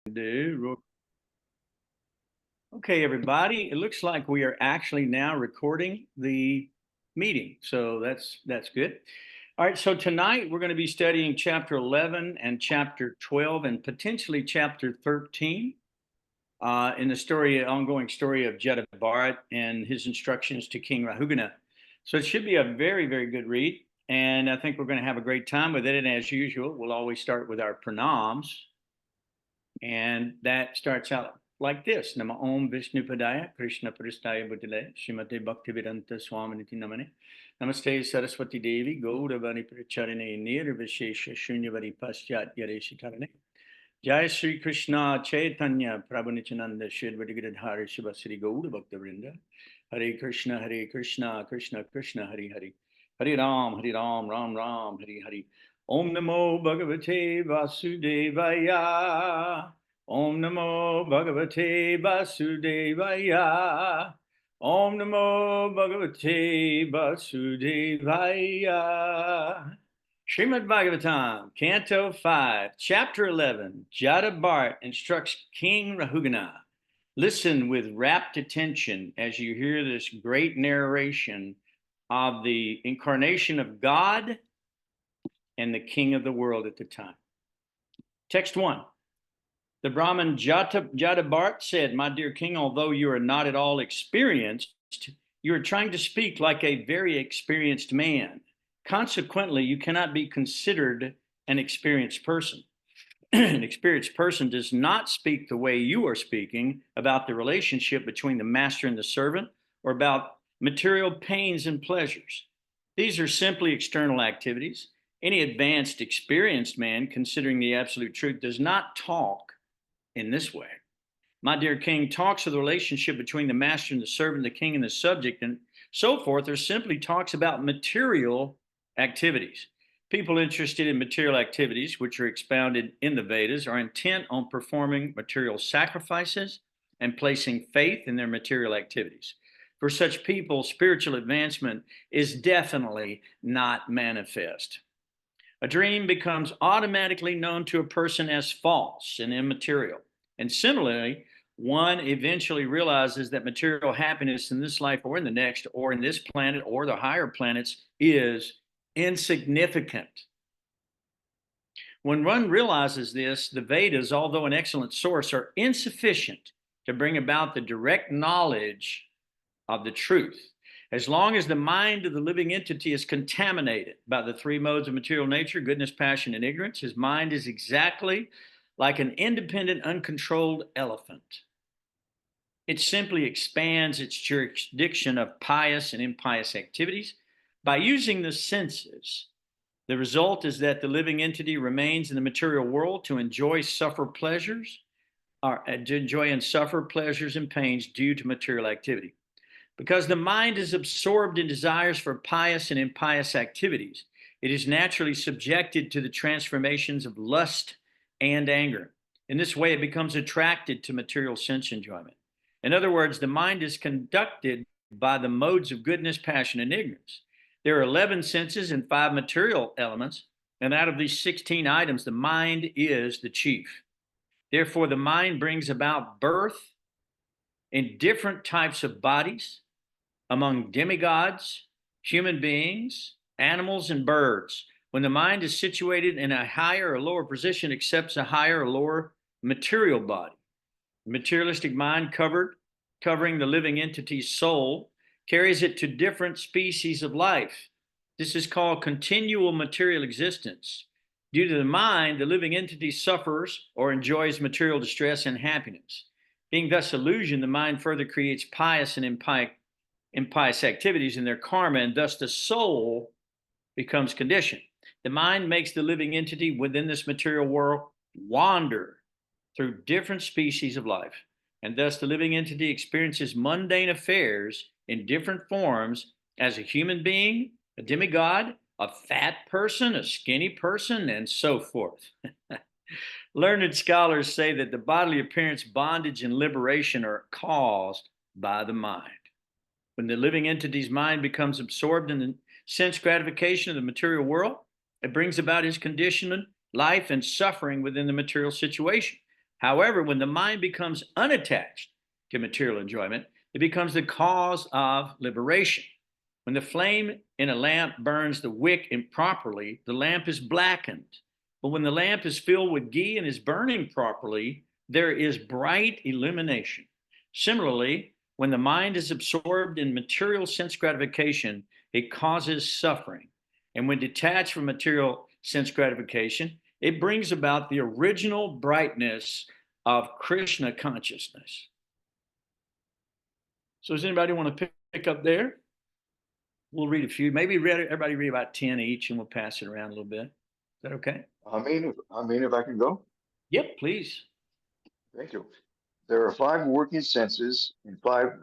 Okay, everybody, it looks like we are actually now recording the meeting, so that's good. All right, so tonight we're going to be studying chapter 11 and chapter 12 and potentially chapter 13 in the ongoing story of Jada and his instructions to King Rahugana. So it should be a very, very good read, and I think we're going to have a great time with it. And as usual, we'll always start with our pranams. And that starts out like this. Nama Om Vishnu Padaya, Krishna Pristaya Bhutale, Srimate Bhaktivedanta Swaminiti Namane. Namaste Saraswati Devi, Gaudavani Pracharine, Nirvishesha Shunyavadi Paschat Yareshikarane. Jai Sri Krishna Chaitanya, Prabhu Nityananda, Shridvadi Giridhari, Shiva Sri Gauda Bhakta Vrinda. Hare Krishna, Krishna Krishna, Hare Hare. Hare Ram, Ram Ram, Hare Hare. Om Namo Bhagavate Vasudevaya. Om Namo Bhagavate Vasudevaya. Om Namo Bhagavate Vasudevaya. Srimad Bhagavatam, Canto 5, Chapter 11, Jada instructs King Rahugana. Listen with rapt attention as you hear this great narration of the incarnation of God and the king of the world at the time. Text 1. The Brahmin Jada said, "My dear king, although you are not at all experienced, you are trying to speak like a very experienced man. Consequently, you cannot be considered an experienced person. An experienced person does not speak the way you are speaking about the relationship between the master and the servant or about material pains and pleasures. These are simply external activities. Any advanced, experienced man, considering the absolute truth, does not talk in this way. My dear king, talks of the relationship between the master and the servant, the king and the subject, and so forth, are simply talks about material activities. People interested in material activities, which are expounded in the Vedas, are intent on performing material sacrifices and placing faith in their material activities. For such people, spiritual advancement is definitely not manifest. A dream becomes automatically known to a person as false and immaterial. And similarly, one eventually realizes that material happiness in this life or in the next, or in this planet or the higher planets, is insignificant. When one realizes this, the Vedas, although an excellent source, are insufficient to bring about the direct knowledge of the truth. As long as the mind of the living entity is contaminated by the three modes of material nature, goodness, passion, and ignorance, his mind is exactly like an independent, uncontrolled elephant. It simply expands its jurisdiction of pious and impious activities by using the senses. The result is that the living entity remains in the material world to enjoy and suffer pleasures and pains due to material activity. Because the mind is absorbed in desires for pious and impious activities, it is naturally subjected to the transformations of lust and anger. In this way, it becomes attracted to material sense enjoyment. In other words, the mind is conducted by the modes of goodness, passion, and ignorance. There are 11 senses and 5 material elements, and out of these 16 items, the mind is the chief. Therefore, the mind brings about birth in different types of bodies, among demigods, human beings, animals, and birds. When the mind is situated in a higher or lower position, accepts a higher or lower material body. The materialistic mind covering the living entity's soul carries it to different species of life. This is called continual material existence. Due to the mind, the living entity suffers or enjoys material distress and happiness. Being thus illusioned, the mind further creates pious and impious activities in their karma, and thus the soul becomes conditioned. The mind makes the living entity within this material world wander through different species of life, and thus the living entity experiences mundane affairs in different forms as a human being, a demigod, a fat person, a skinny person, and so forth. Learned scholars say that the bodily appearance, bondage, and liberation are caused by the mind. When the living entity's mind becomes absorbed in the sense gratification of the material world, it brings about his conditioned life and suffering within the material situation. However, when the mind becomes unattached to material enjoyment, it becomes the cause of liberation. When the flame in a lamp burns the wick improperly, the lamp is blackened. But when the lamp is filled with ghee and is burning properly, there is bright illumination. Similarly, when the mind is absorbed in material sense gratification, it causes suffering. And when detached from material sense gratification, it brings about the original brightness of Krishna consciousness. So does anybody want to pick up there? We'll read a few. Maybe everybody read about 10 each, and we'll pass it around a little bit. Is that okay? If I can go. Yep, please. Thank you. There are 5 working senses and 5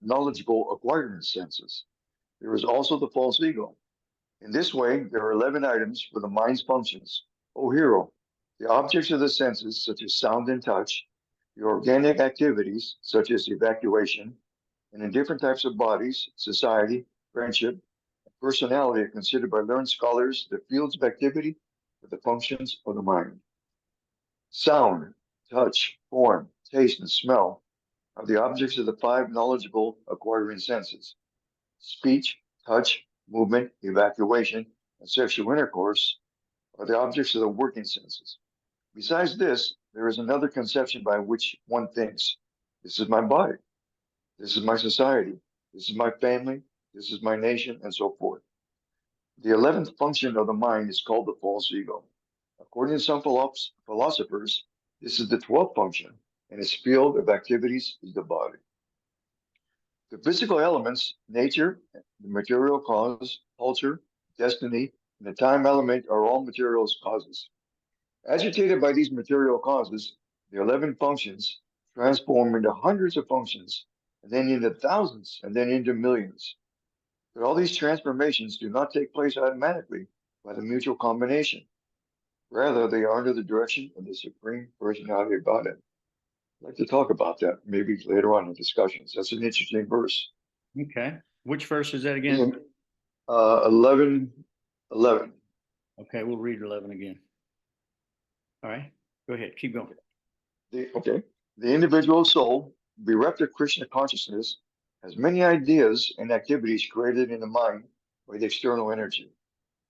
knowledgeable acquiring senses. There is also the false ego. In this way, there are 11 items for the mind's functions. O hero, the objects of the senses, such as sound and touch, the organic activities, such as evacuation, and in different types of bodies, society, friendship, and personality are considered by learned scholars the fields of activity for the functions of the mind. Sound, touch, form, taste, and smell are the objects of the 5 knowledgeable acquiring senses. Speech, touch, movement, evacuation, and sexual intercourse are the objects of the working senses. Besides this, there is another conception by which one thinks, this is my body, this is my society, this is my family, this is my nation, and so forth. The 11th function of the mind is called the false ego. According to some philosophers, this is the 12th function, and its field of activities is the body. The physical elements, nature, the material cause, culture, destiny, and the time element are all material causes. Agitated by these material causes, the 11 functions transform into hundreds of functions, and then into thousands, and then into millions. But all these transformations do not take place automatically by the mutual combination. Rather, they are under the direction of the Supreme Personality of Godhead. I'd like to talk about that maybe later on in discussions. That's an interesting verse. Okay. Which verse is that again? 11. Okay, we'll read 11 again. All right, go ahead. Keep going. The individual soul, bereft of Krishna consciousness, has many ideas and activities created in the mind by the external energy.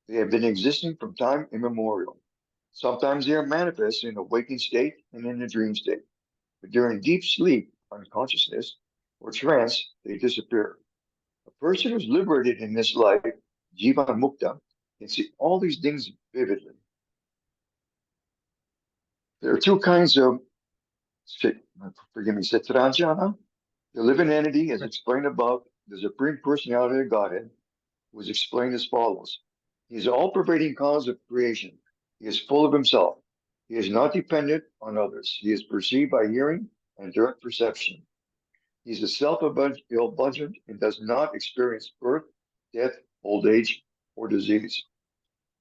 They have been existing from time immemorial. Sometimes they are manifest in a waking state and in a dream state. But during deep sleep, unconsciousness, or trance, they disappear. A person who's liberated in this life, Jivan Mukta, can see all these things vividly. There are 2 kinds of, forgive me, Setranjana. The living entity, as explained above, the Supreme Personality of Godhead, was explained as follows. He is all-pervading cause of creation. He is full of himself. He is not dependent on others. He is perceived by hearing and direct perception. He is a self-indulgent and does not experience birth, death, old age, or disease.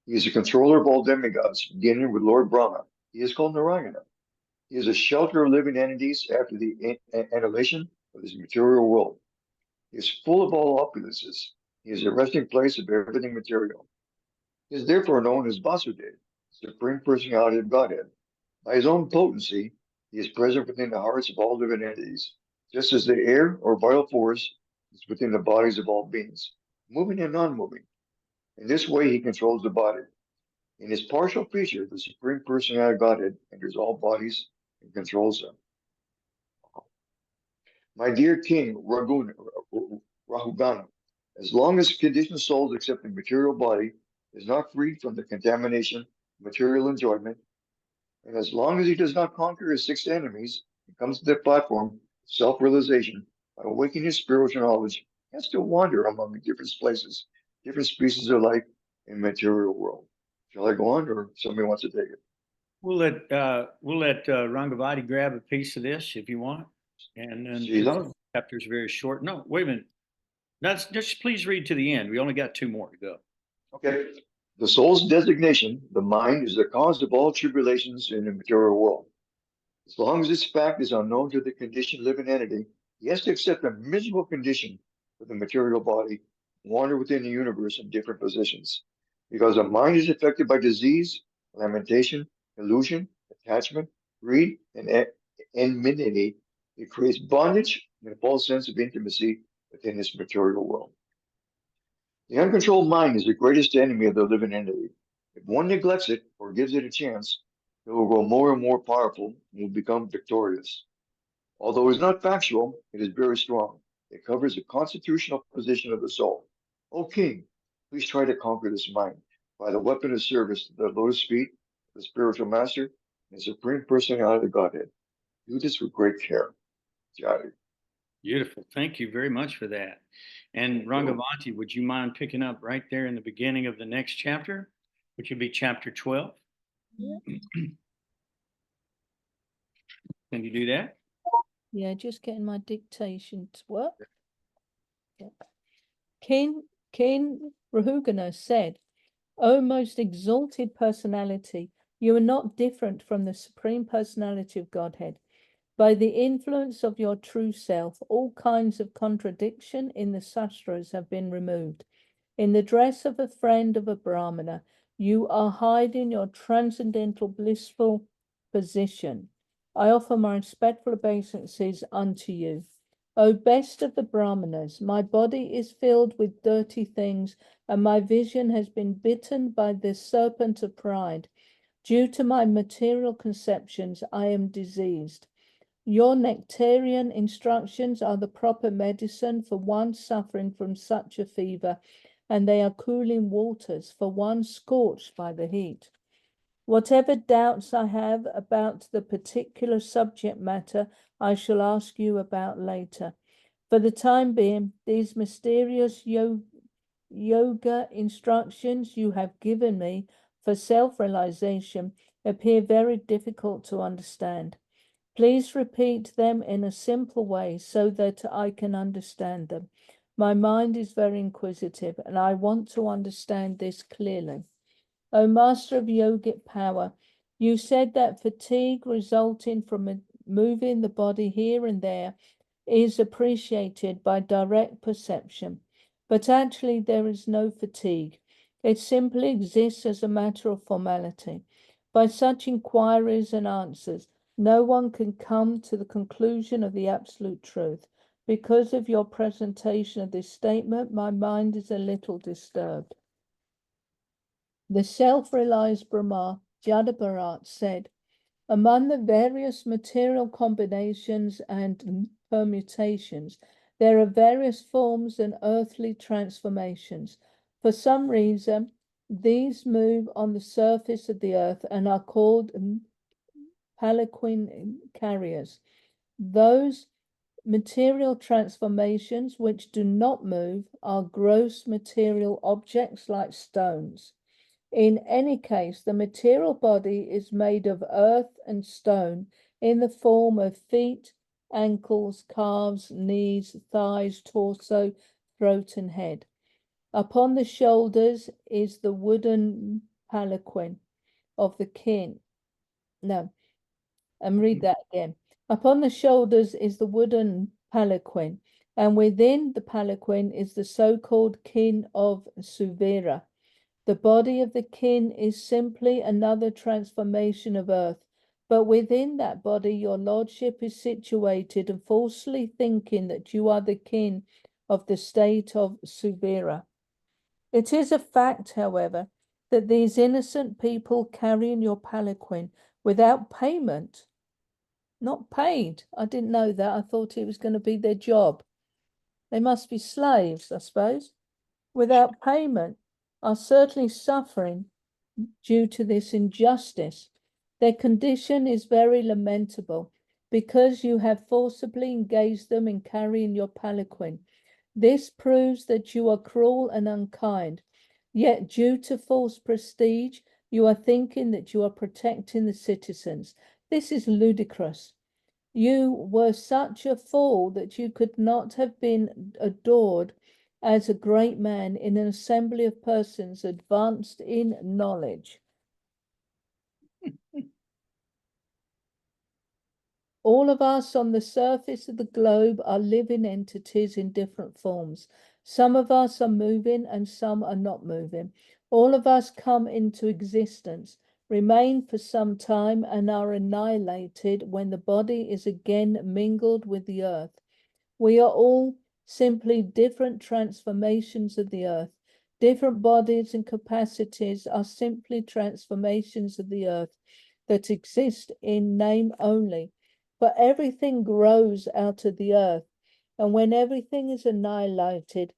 He is a controller of all demigods, beginning with Lord Brahma. He is called Narayana. He is a shelter of living entities after the annihilation of this material world. He is full of all opulences. He is a resting place of everything material. He is therefore known as Vasudeva, Supreme Personality of Godhead. By his own potency, he is present within the hearts of all living entities, just as the air or vital force is within the bodies of all beings, moving and non-moving. In this way, he controls the body. In his partial feature, the Supreme Personality of Godhead enters all bodies and controls them. My dear King Rahugana, as long as conditioned souls accept the material body is not freed from the contamination of material enjoyment, and as long as he does not conquer his 6 enemies and comes to the platform of self-realization by awakening his spiritual knowledge, he has to wander among different places, different species of life in the material world. Shall I go on, or somebody wants to take it? We'll let Rangavati grab a piece of this if you want. And then the chapter is very short. No, wait a minute. Just please read to the end. We only got 2 more to go. Okay. The soul's designation, the mind, is the cause of all tribulations in the material world. As long as this fact is unknown to the conditioned living entity, he has to accept a miserable condition for the material body, wander within the universe in different positions. Because the mind is affected by disease, lamentation, illusion, attachment, greed, and enmity. It creates bondage and a false sense of intimacy within this material world. The uncontrolled mind is the greatest enemy of the living entity. If one neglects it or gives it a chance, it will grow more and more powerful and will become victorious. Although it's not factual, it is very strong. It covers the constitutional position of the soul. O King, please try to conquer this mind by the weapon of service, the lotus feet, the spiritual master, and supreme personality of Godhead. Do this with great care. Jada. Beautiful. Thank you very much for that. And Rangavanti, would you mind picking up right there in the beginning of the next chapter, which would be chapter 12? Yeah. Can you do that? Yeah, just getting my dictation to work. Yeah. King Rahugana said, O most exalted personality, you are not different from the supreme personality of Godhead. By the influence of your true self, all kinds of contradiction in the sastras have been removed. In the dress of a friend of a Brahmana, you are hiding your transcendental blissful position. I offer my respectful obeisances unto you. O best of the Brahmanas, my body is filled with dirty things, and my vision has been bitten by the serpent of pride. Due to my material conceptions, I am diseased. Your nectarian instructions are the proper medicine for one suffering from such a fever, and they are cooling waters for one scorched by the heat. Whatever doubts I have about the particular subject matter, I shall ask you about later. For the time being, these mysterious yoga instructions you have given me for self-realization appear very difficult to understand. Please repeat them in a simple way so that I can understand them. My mind is very inquisitive and I want to understand this clearly. O Master of Yogic power, you said that fatigue resulting from moving the body here and there is appreciated by direct perception. But actually there is no fatigue. It simply exists as a matter of formality. By such inquiries and answers, no one can come to the conclusion of the absolute truth. Because of your presentation of this statement, my mind is a little disturbed. The self-realized Brahma, Jada Bharata, said, among the various material combinations and permutations, there are various forms and earthly transformations. For some reason, these move on the surface of the earth and are called palanquin carriers. Those material transformations which do not move are gross material objects like stones. In any case, the material body is made of earth and stone in the form of feet, ankles, calves, knees, thighs, torso, throat, and head. Upon the shoulders is the wooden palanquin of the king. No, and read that again. Upon the shoulders is the wooden palanquin, and within the palanquin is the so-called kin of Suvira. The body of the kin is simply another transformation of earth, but within that body your lordship is situated and falsely thinking that you are the kin of the state of Suvira. It is a fact, however, that these innocent people carry in your palanquin without payment. Not paid. I didn't know that. I thought it was going to be their job. They must be slaves, I suppose. Without payment, are certainly suffering due to this injustice. Their condition is very lamentable because you have forcibly engaged them in carrying your palanquin. This proves that you are cruel and unkind. Yet, due to false prestige, you are thinking that you are protecting the citizens. This is ludicrous. You were such a fool that you could not have been adored as a great man in an assembly of persons advanced in knowledge. All of us on the surface of the globe are living entities in different forms. Some of us are moving and some are not moving. All of us come into existence remain for some time and are annihilated when the body is again mingled with the earth. We are all simply different transformations of the earth. Different bodies and capacities are simply transformations of the earth that exist in name only. For everything grows out of the earth, and when everything is annihilated,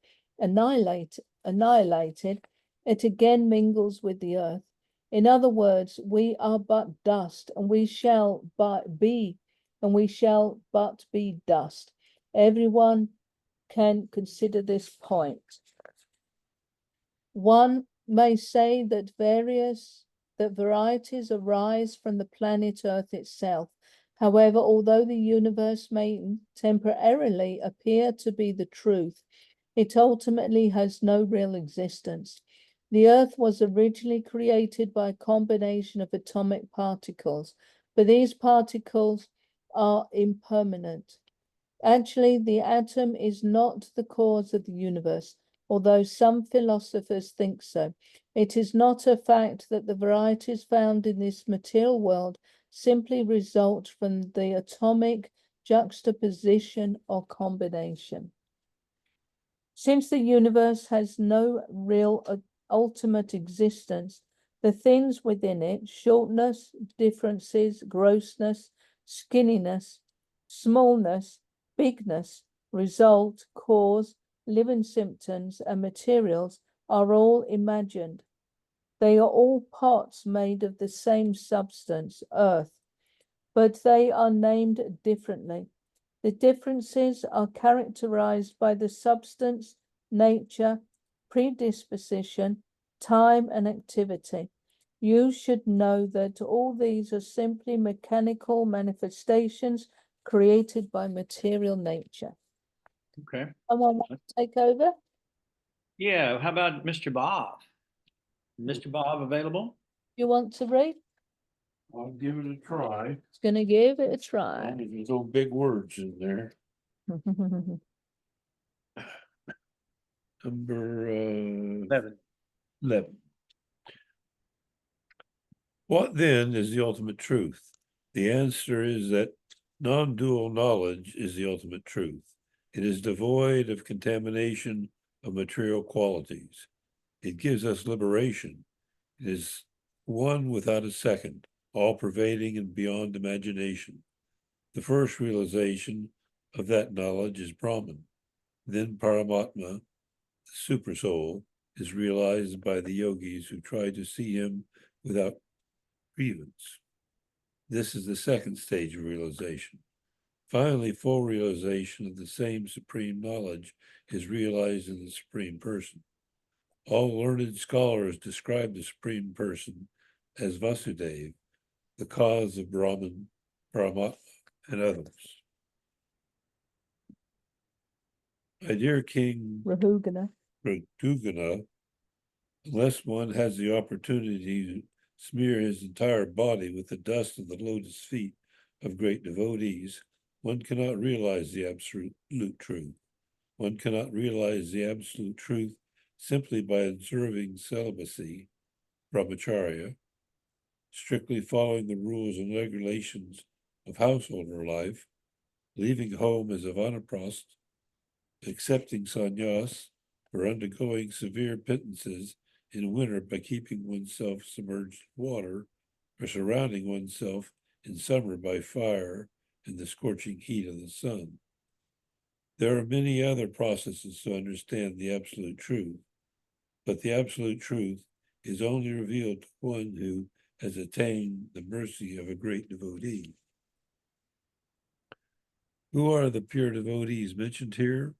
it again mingles with the earth. In other words, we are but dust, and we shall but be dust. Everyone can consider this point. One may say that varieties arise from the planet Earth itself. However, although the universe may temporarily appear to be the truth, it ultimately has no real existence. The Earth was originally created by a combination of atomic particles, but these particles are impermanent. Actually, the atom is not the cause of the universe, although some philosophers think so. It is not a fact that the varieties found in this material world simply result from the atomic juxtaposition or combination. Since the universe has no real ultimate existence, the things within it, shortness, differences, grossness, skinniness, smallness, bigness, result, cause, living symptoms, and materials are all imagined. They are all parts made of the same substance, earth, but they are named differently. The differences are characterized by the substance, nature, predisposition, time, and activity. You should know that all these are simply mechanical manifestations created by material nature. Okay. Someone want to take over? Yeah. How about Mr. Bob? Mr. Bob available? You want to read? I'll give it a try. It's going to give it a try. There's no big words in there. Number 11. 11. What then is the ultimate truth? The answer is that non-dual knowledge is the ultimate truth. It is devoid of contamination of material qualities. It gives us liberation. It is one without a second, all-pervading and beyond imagination. The first realization of that knowledge is Brahman. Then Paramatma, the supersoul, is realized by the yogis who try to see him without grievance. This is the second stage of realization. Finally, full realization of the same supreme knowledge is realized in the Supreme Person. All learned scholars describe the Supreme Person as Vasudeva, the cause of Brahman, Paramatma, and others. My dear King Rahugana. Unless one has the opportunity to smear his entire body with the dust of the lotus feet of great devotees, one cannot realize the absolute truth. One cannot realize the absolute truth simply by observing celibacy, brahmacharya, strictly following the rules and regulations of householder life, leaving home as a vanaprastha, accepting sannyas, or undergoing severe penances in winter by keeping oneself submerged in water, or surrounding oneself in summer by fire and the scorching heat of the sun. There are many other processes to understand the absolute truth, but the absolute truth is only revealed to one who has attained the mercy of a great devotee. Who are the pure devotees mentioned here?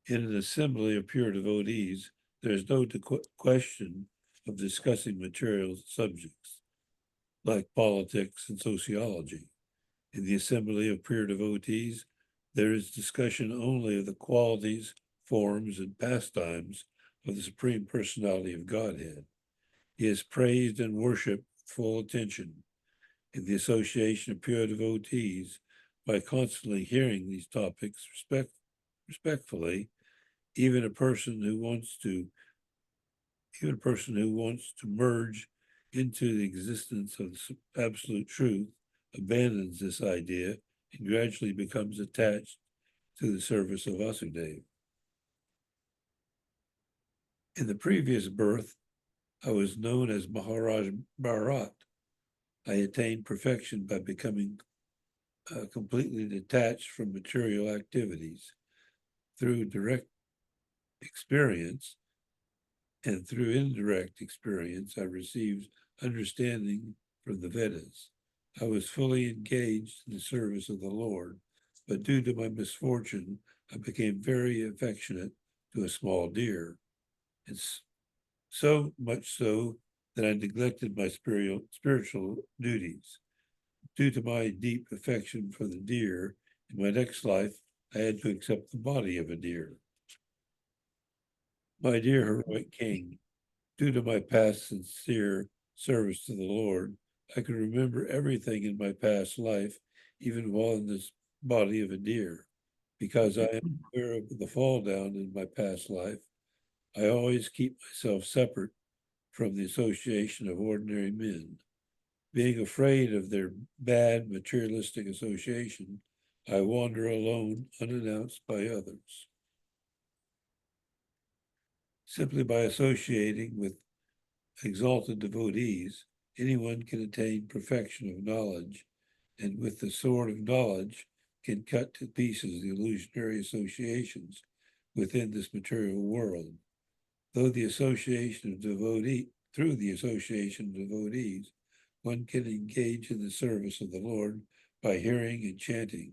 In an assembly of pure devotees, there is no question of discussing material subjects, like politics and sociology. In the assembly of pure devotees, there is discussion only of the qualities, forms, and pastimes of the Supreme Personality of Godhead. He is praised and worshipped with full attention. In the association of pure devotees, by constantly hearing these topics respectfully, even a person who wants to merge into the existence of the absolute truth, abandons this idea and gradually becomes attached to the service of Vasudeva. In the previous birth, I was known as Maharaj Bharata. I attained perfection by becoming completely detached from material activities. Through direct experience and through indirect experience, I received understanding from the Vedas. I was fully engaged in the service of the Lord, but due to my misfortune, I became very affectionate to a small deer. It's so much so that I neglected my spiritual duties. Due to my deep affection for the deer, in my next life, I had to accept the body of a deer. My dear heroic king, due to my past sincere service to the Lord, I can remember everything in my past life, even while in this body of a deer. Because I am aware of the fall down in my past life, I always keep myself separate from the association of ordinary men. Being afraid of their bad materialistic association, I wander alone, unannounced by others. Simply by associating with exalted devotees, anyone can attain perfection of knowledge, and with the sword of knowledge can cut to pieces the illusionary associations within this material world. Through the association of devotees, one can engage in the service of the Lord by hearing and chanting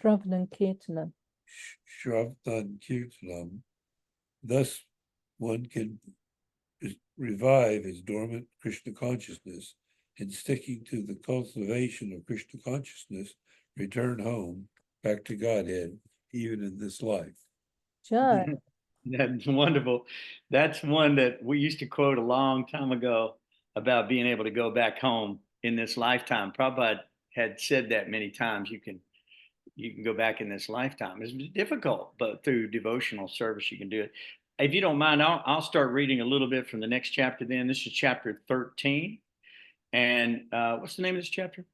Shravan Kirtanam. Shravtan Kirtanam. Thus, one can revive his dormant Krishna consciousness, and sticking to the cultivation of Krishna consciousness, return home, back to Godhead, even in this life. Jai. That's wonderful. That's one that we used to quote a long time ago about being able to go back home in this lifetime. Prabhupada had said that many times. You can go back in this lifetime. It's difficult, but through devotional service, you can do it. If you don't mind, I'll start reading a little bit from the next chapter then. This is chapter 13. And what's the name of this chapter?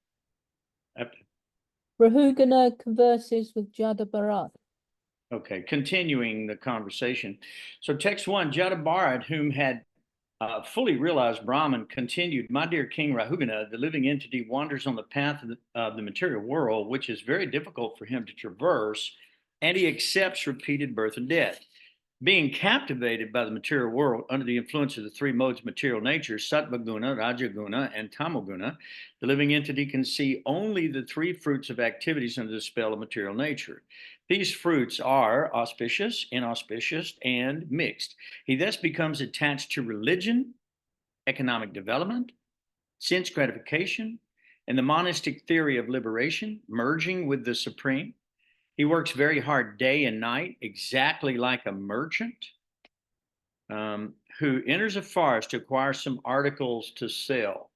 Rahugana converses with Jada Bharat. Okay, continuing the conversation. So text 1, Jada Bharat, whom had fully realized Brahman, continued, my dear King Rahugana, the living entity wanders on the path of the material world, which is very difficult for him to traverse, and he accepts repeated birth and death. Being captivated by the material world under the influence of the three modes of material nature, Sattva Guna, Raja Guna, and Tamoguna, the living entity can see only the three fruits of activities under the spell of material nature. These fruits are auspicious, inauspicious, and mixed. He thus becomes attached to religion, economic development, sense gratification, and the monistic theory of liberation, merging with the supreme. He works very hard day and night, exactly like a merchant who enters a forest to acquire some articles to sell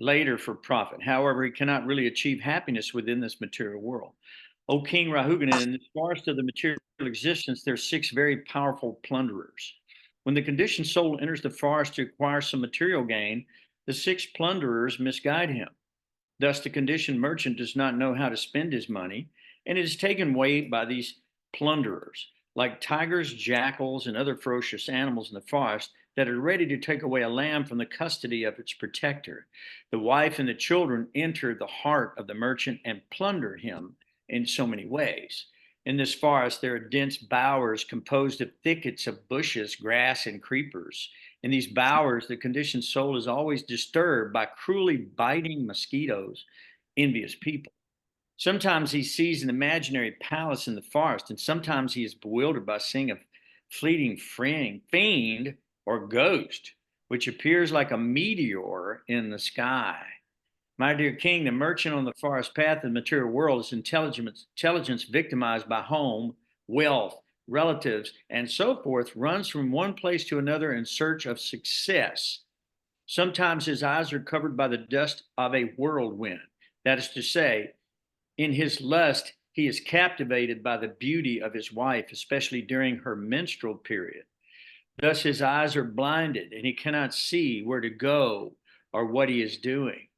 later for profit. However, he cannot really achieve happiness within this material world. O King Rahugana, in the forest of the material existence, there are 6 very powerful plunderers. When the conditioned soul enters the forest to acquire some material gain, the 6 plunderers misguide him. Thus, the conditioned merchant does not know how to spend his money, and it is taken away by these plunderers, like tigers, jackals, and other ferocious animals in the forest that are ready to take away a lamb from the custody of its protector. The wife and the children enter the heart of the merchant and plunder him in so many ways. In this forest, there are dense bowers composed of thickets of bushes, grass, and creepers. In these bowers, the conditioned soul is always disturbed by cruelly biting mosquitoes, envious people. Sometimes he sees an imaginary palace in the forest, and sometimes he is bewildered by seeing a fleeting fiend or ghost, which appears like a meteor in the sky. My dear king, the merchant on the forest path of the material world is intelligence victimized by home, wealth, relatives, and so forth, runs from one place to another in search of success. Sometimes his eyes are covered by the dust of a whirlwind. That is to say, in his lust, he is captivated by the beauty of his wife, especially during her menstrual period. Thus, his eyes are blinded, and he cannot see where to go or what he is doing.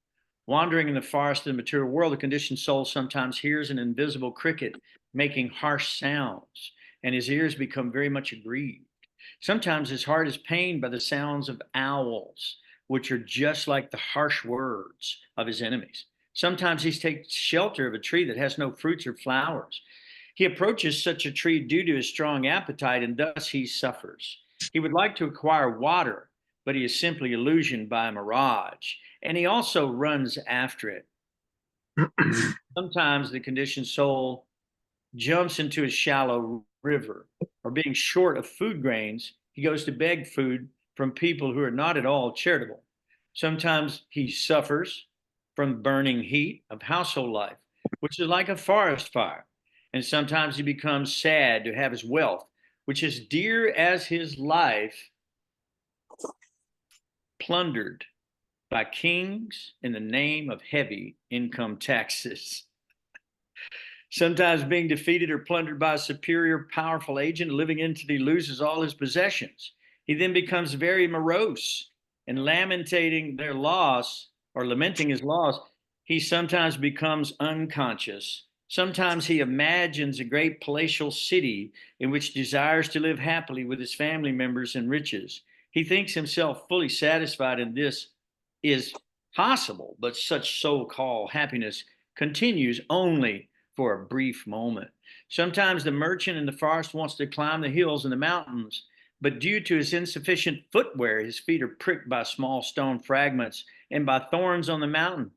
Wandering in the forest of the material world, the conditioned soul sometimes hears an invisible cricket making harsh sounds, and his ears become very much aggrieved. Sometimes his heart is pained by the sounds of owls, which are just like the harsh words of his enemies. Sometimes he takes shelter of a tree that has no fruits or flowers. He approaches such a tree due to his strong appetite, and thus he suffers. He would like to acquire water, but he is simply illusioned by a mirage, and he also runs after it. Sometimes the conditioned soul jumps into a shallow river, or being short of food grains, he goes to beg food from people who are not at all charitable. Sometimes he suffers from burning heat of household life, which is like a forest fire. And sometimes he becomes sad to have his wealth, which is dear as his life, plundered by kings in the name of heavy income taxes. Sometimes being defeated or plundered by a superior, powerful agent, living until he loses all his possessions. He then becomes very morose and lamenting their loss or lamenting his loss. He sometimes becomes unconscious. Sometimes he imagines a great palatial city in which desires to live happily with his family members and riches. He thinks himself fully satisfied, and this is possible, but such so-called happiness continues only for a brief moment. Sometimes the merchant in the forest wants to climb the hills and the mountains, but due to his insufficient footwear, his feet are pricked by small stone fragments and by thorns on the mountain.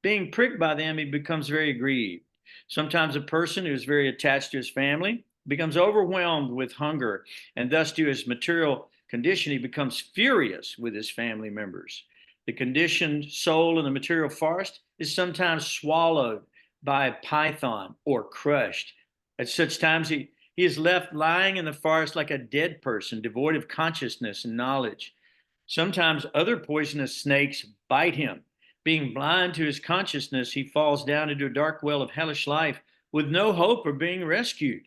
Being pricked by them, he becomes very grieved. Sometimes a person who is very attached to his family becomes overwhelmed with hunger, and thus, due to his material condition, he becomes furious with his family members. The conditioned soul in the material forest is sometimes swallowed by a python or crushed. At such times, he is left lying in the forest like a dead person, devoid of consciousness and knowledge. Sometimes other poisonous snakes bite him. Being blind to his consciousness, he falls down into a dark well of hellish life with no hope of being rescued.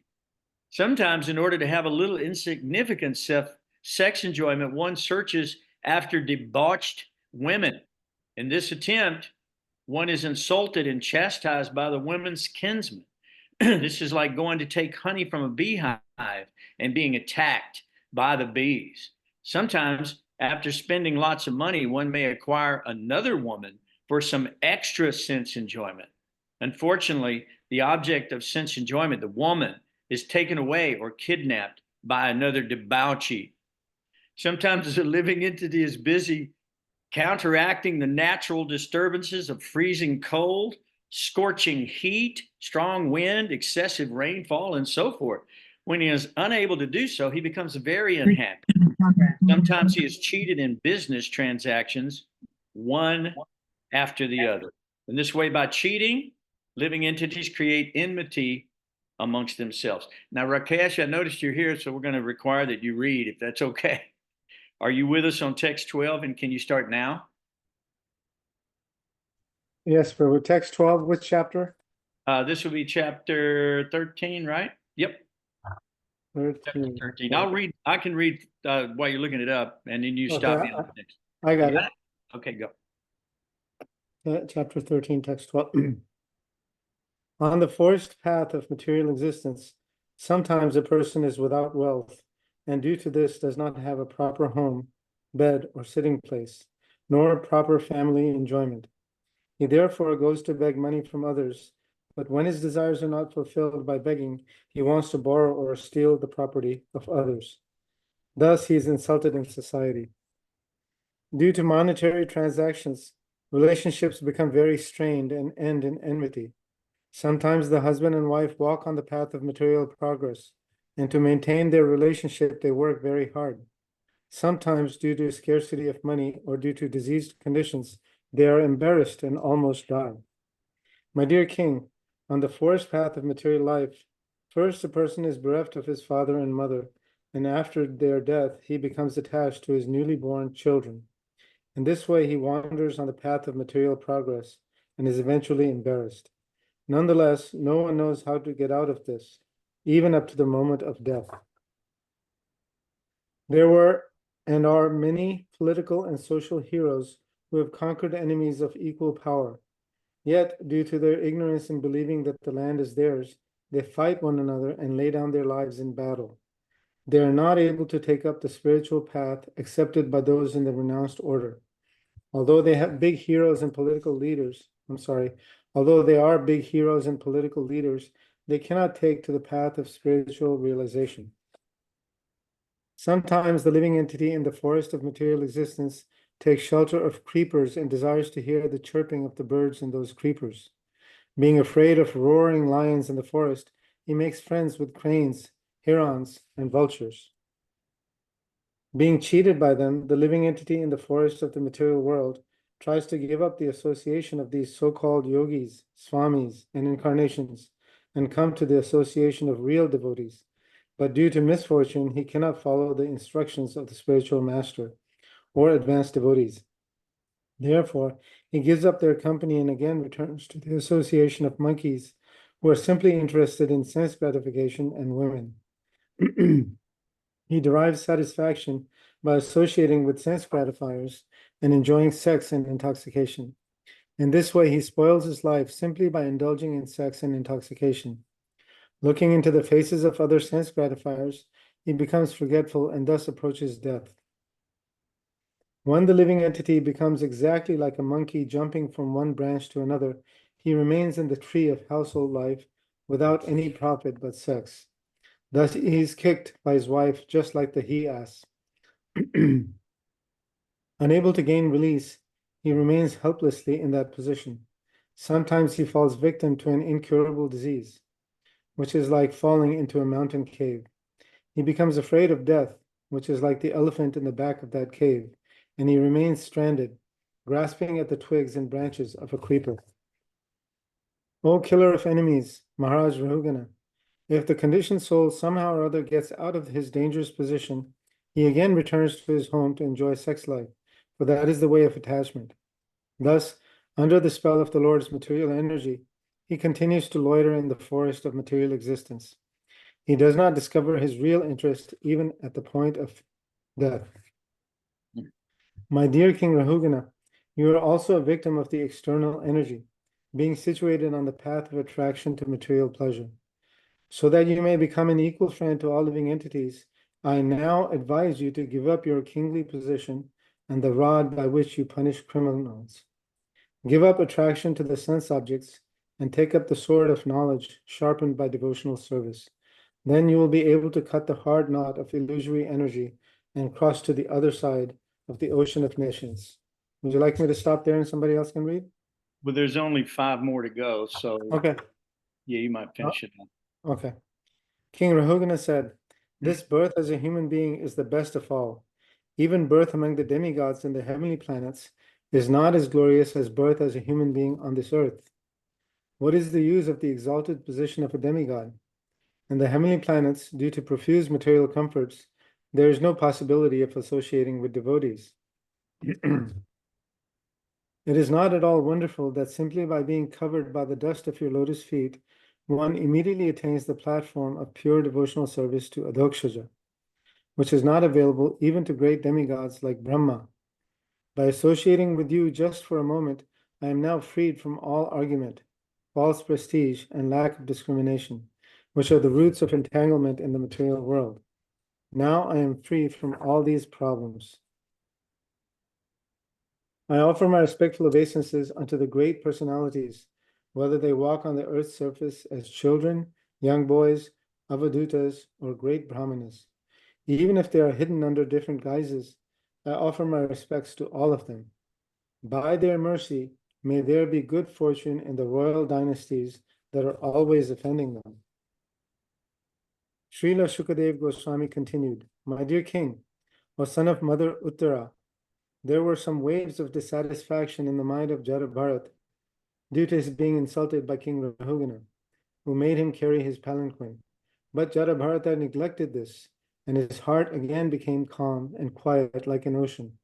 Sometimes, in order to have a little insignificant sex enjoyment, one searches after debauched women. In this attempt, one is insulted and chastised by the women's kinsmen. This is like going to take honey from a beehive and being attacked by the bees. Sometimes, after spending lots of money, one may acquire another woman for some extra sense enjoyment. Unfortunately, the object of sense enjoyment, the woman, is taken away or kidnapped by another debauchee. Sometimes the living entity is busy counteracting the natural disturbances of freezing cold, scorching heat, strong wind, excessive rainfall, and so forth. When he is unable to do so, he becomes very unhappy. Sometimes he is cheated in business transactions, one after the other. In this way, by cheating, living entities create enmity amongst themselves. Now, Rakesh, I noticed you're here, so we're going to require that you read, if that's okay. Are you with us on text 12, and can you start now? Yes, for text 12, which chapter? This will be chapter 13, right? Yep. 13. 13. I'll read. I can read while you're looking it up, and then you stop me on the next. I got it. Okay, go. Chapter 13, text 12. On the forced path of material existence, sometimes a person is without wealth, and due to this does not have a proper home, bed, or sitting place, nor proper family enjoyment. He therefore goes to beg money from others, but when his desires are not fulfilled by begging, he wants to borrow or steal the property of others. Thus, he is insulted in society. Due to monetary transactions, relationships become very strained and end in enmity. Sometimes the husband and wife walk on the path of material progress, and to maintain their relationship, they work very hard. Sometimes, due to scarcity of money or due to diseased conditions, they are embarrassed and almost die. My dear king, on the forced path of material life, first a person is bereft of his father and mother, and after their death, he becomes attached to his newly born children. In this way, he wanders on the path of material progress and is eventually embarrassed. Nonetheless, no one knows how to get out of this, even up to the moment of death. There were and are many political and social heroes who have conquered enemies of equal power. Yet, due to their ignorance in believing that the land is theirs, they fight one another and lay down their lives in battle. They are not able to take up the spiritual path accepted by those in the renounced order. Although they have big heroes and political leaders, although they are big heroes and political leaders, they cannot take to the path of spiritual realization. Sometimes the living entity in the forest of material existence takes shelter of creepers and desires to hear the chirping of the birds in those creepers. Being afraid of roaring lions in the forest, he makes friends with cranes, herons, and vultures. Being cheated by them, the living entity in the forest of the material world tries to give up the association of these so-called yogis, swamis, and incarnations, and come to the association of real devotees. But due to misfortune, he cannot follow the instructions of the spiritual master or advanced devotees. Therefore, he gives up their company and again returns to the association of monkeys who are simply interested in sense gratification and women. He derives satisfaction by associating with sense gratifiers and enjoying sex and intoxication. In this way, he spoils his life simply by indulging in sex and intoxication. Looking into the faces of other sense gratifiers, he becomes forgetful and thus approaches death. When the living entity becomes exactly like a monkey jumping from one branch to another, he remains in the tree of household life without any profit but sex. Thus he is kicked by his wife just like the he-ass. Unable to gain release, he remains helplessly in that position. Sometimes he falls victim to an incurable disease, which is like falling into a mountain cave. He becomes afraid of death, which is like the elephant in the back of that cave, and he remains stranded, grasping at the twigs and branches of a creeper. O killer of enemies, Maharaj Rahugana, if the conditioned soul somehow or other gets out of his dangerous position, he again returns to his home to enjoy sex life, for that is the way of attachment. Thus, under the spell of the Lord's material energy, he continues to loiter in the forest of material existence. He does not discover his real interest even at the point of death. My dear King Rahugana, you are also a victim of the external energy, being situated on the path of attraction to material pleasure. So that you may become an equal friend to all living entities, I now advise you to give up your kingly position and the rod by which you punish criminals. Give up attraction to the sense objects and take up the sword of knowledge sharpened by devotional service. Then you will be able to cut the hard knot of illusory energy and cross to the other side of the ocean of nations. Would you like me to stop there and somebody else can read? Well, there's only 5 more to go, so Okay. yeah, you might finish it now. Okay. King Rahugana said, "This birth as a human being is the best of all. Even birth among the demigods in the heavenly planets is not as glorious as birth as a human being on this earth. What is the use of the exalted position of a demigod? In the heavenly planets, due to profuse material comforts, there is no possibility of associating with devotees. It is not at all wonderful that simply by being covered by the dust of your lotus feet, one immediately attains the platform of pure devotional service to Adhokshaja, which is not available even to great demigods like Brahma. By associating with you just for a moment, I am now freed from all argument, false prestige, and lack of discrimination, which are the roots of entanglement in the material world. Now I am free from all these problems. I offer my respectful obeisances unto the great personalities, whether they walk on the earth's surface as children, young boys, avadutas, or great brahmanas. Even if they are hidden under different guises, I offer my respects to all of them. By their mercy, may there be good fortune in the royal dynasties that are always offending them." Srila Shukadev Goswami continued, "My dear king, O son of Mother Uttara, there were some waves of dissatisfaction in the mind of Jada Bharata due to his being insulted by King Rahugana, who made him carry his palanquin. But Jada Bharata neglected this, and his heart again became calm and quiet like an ocean.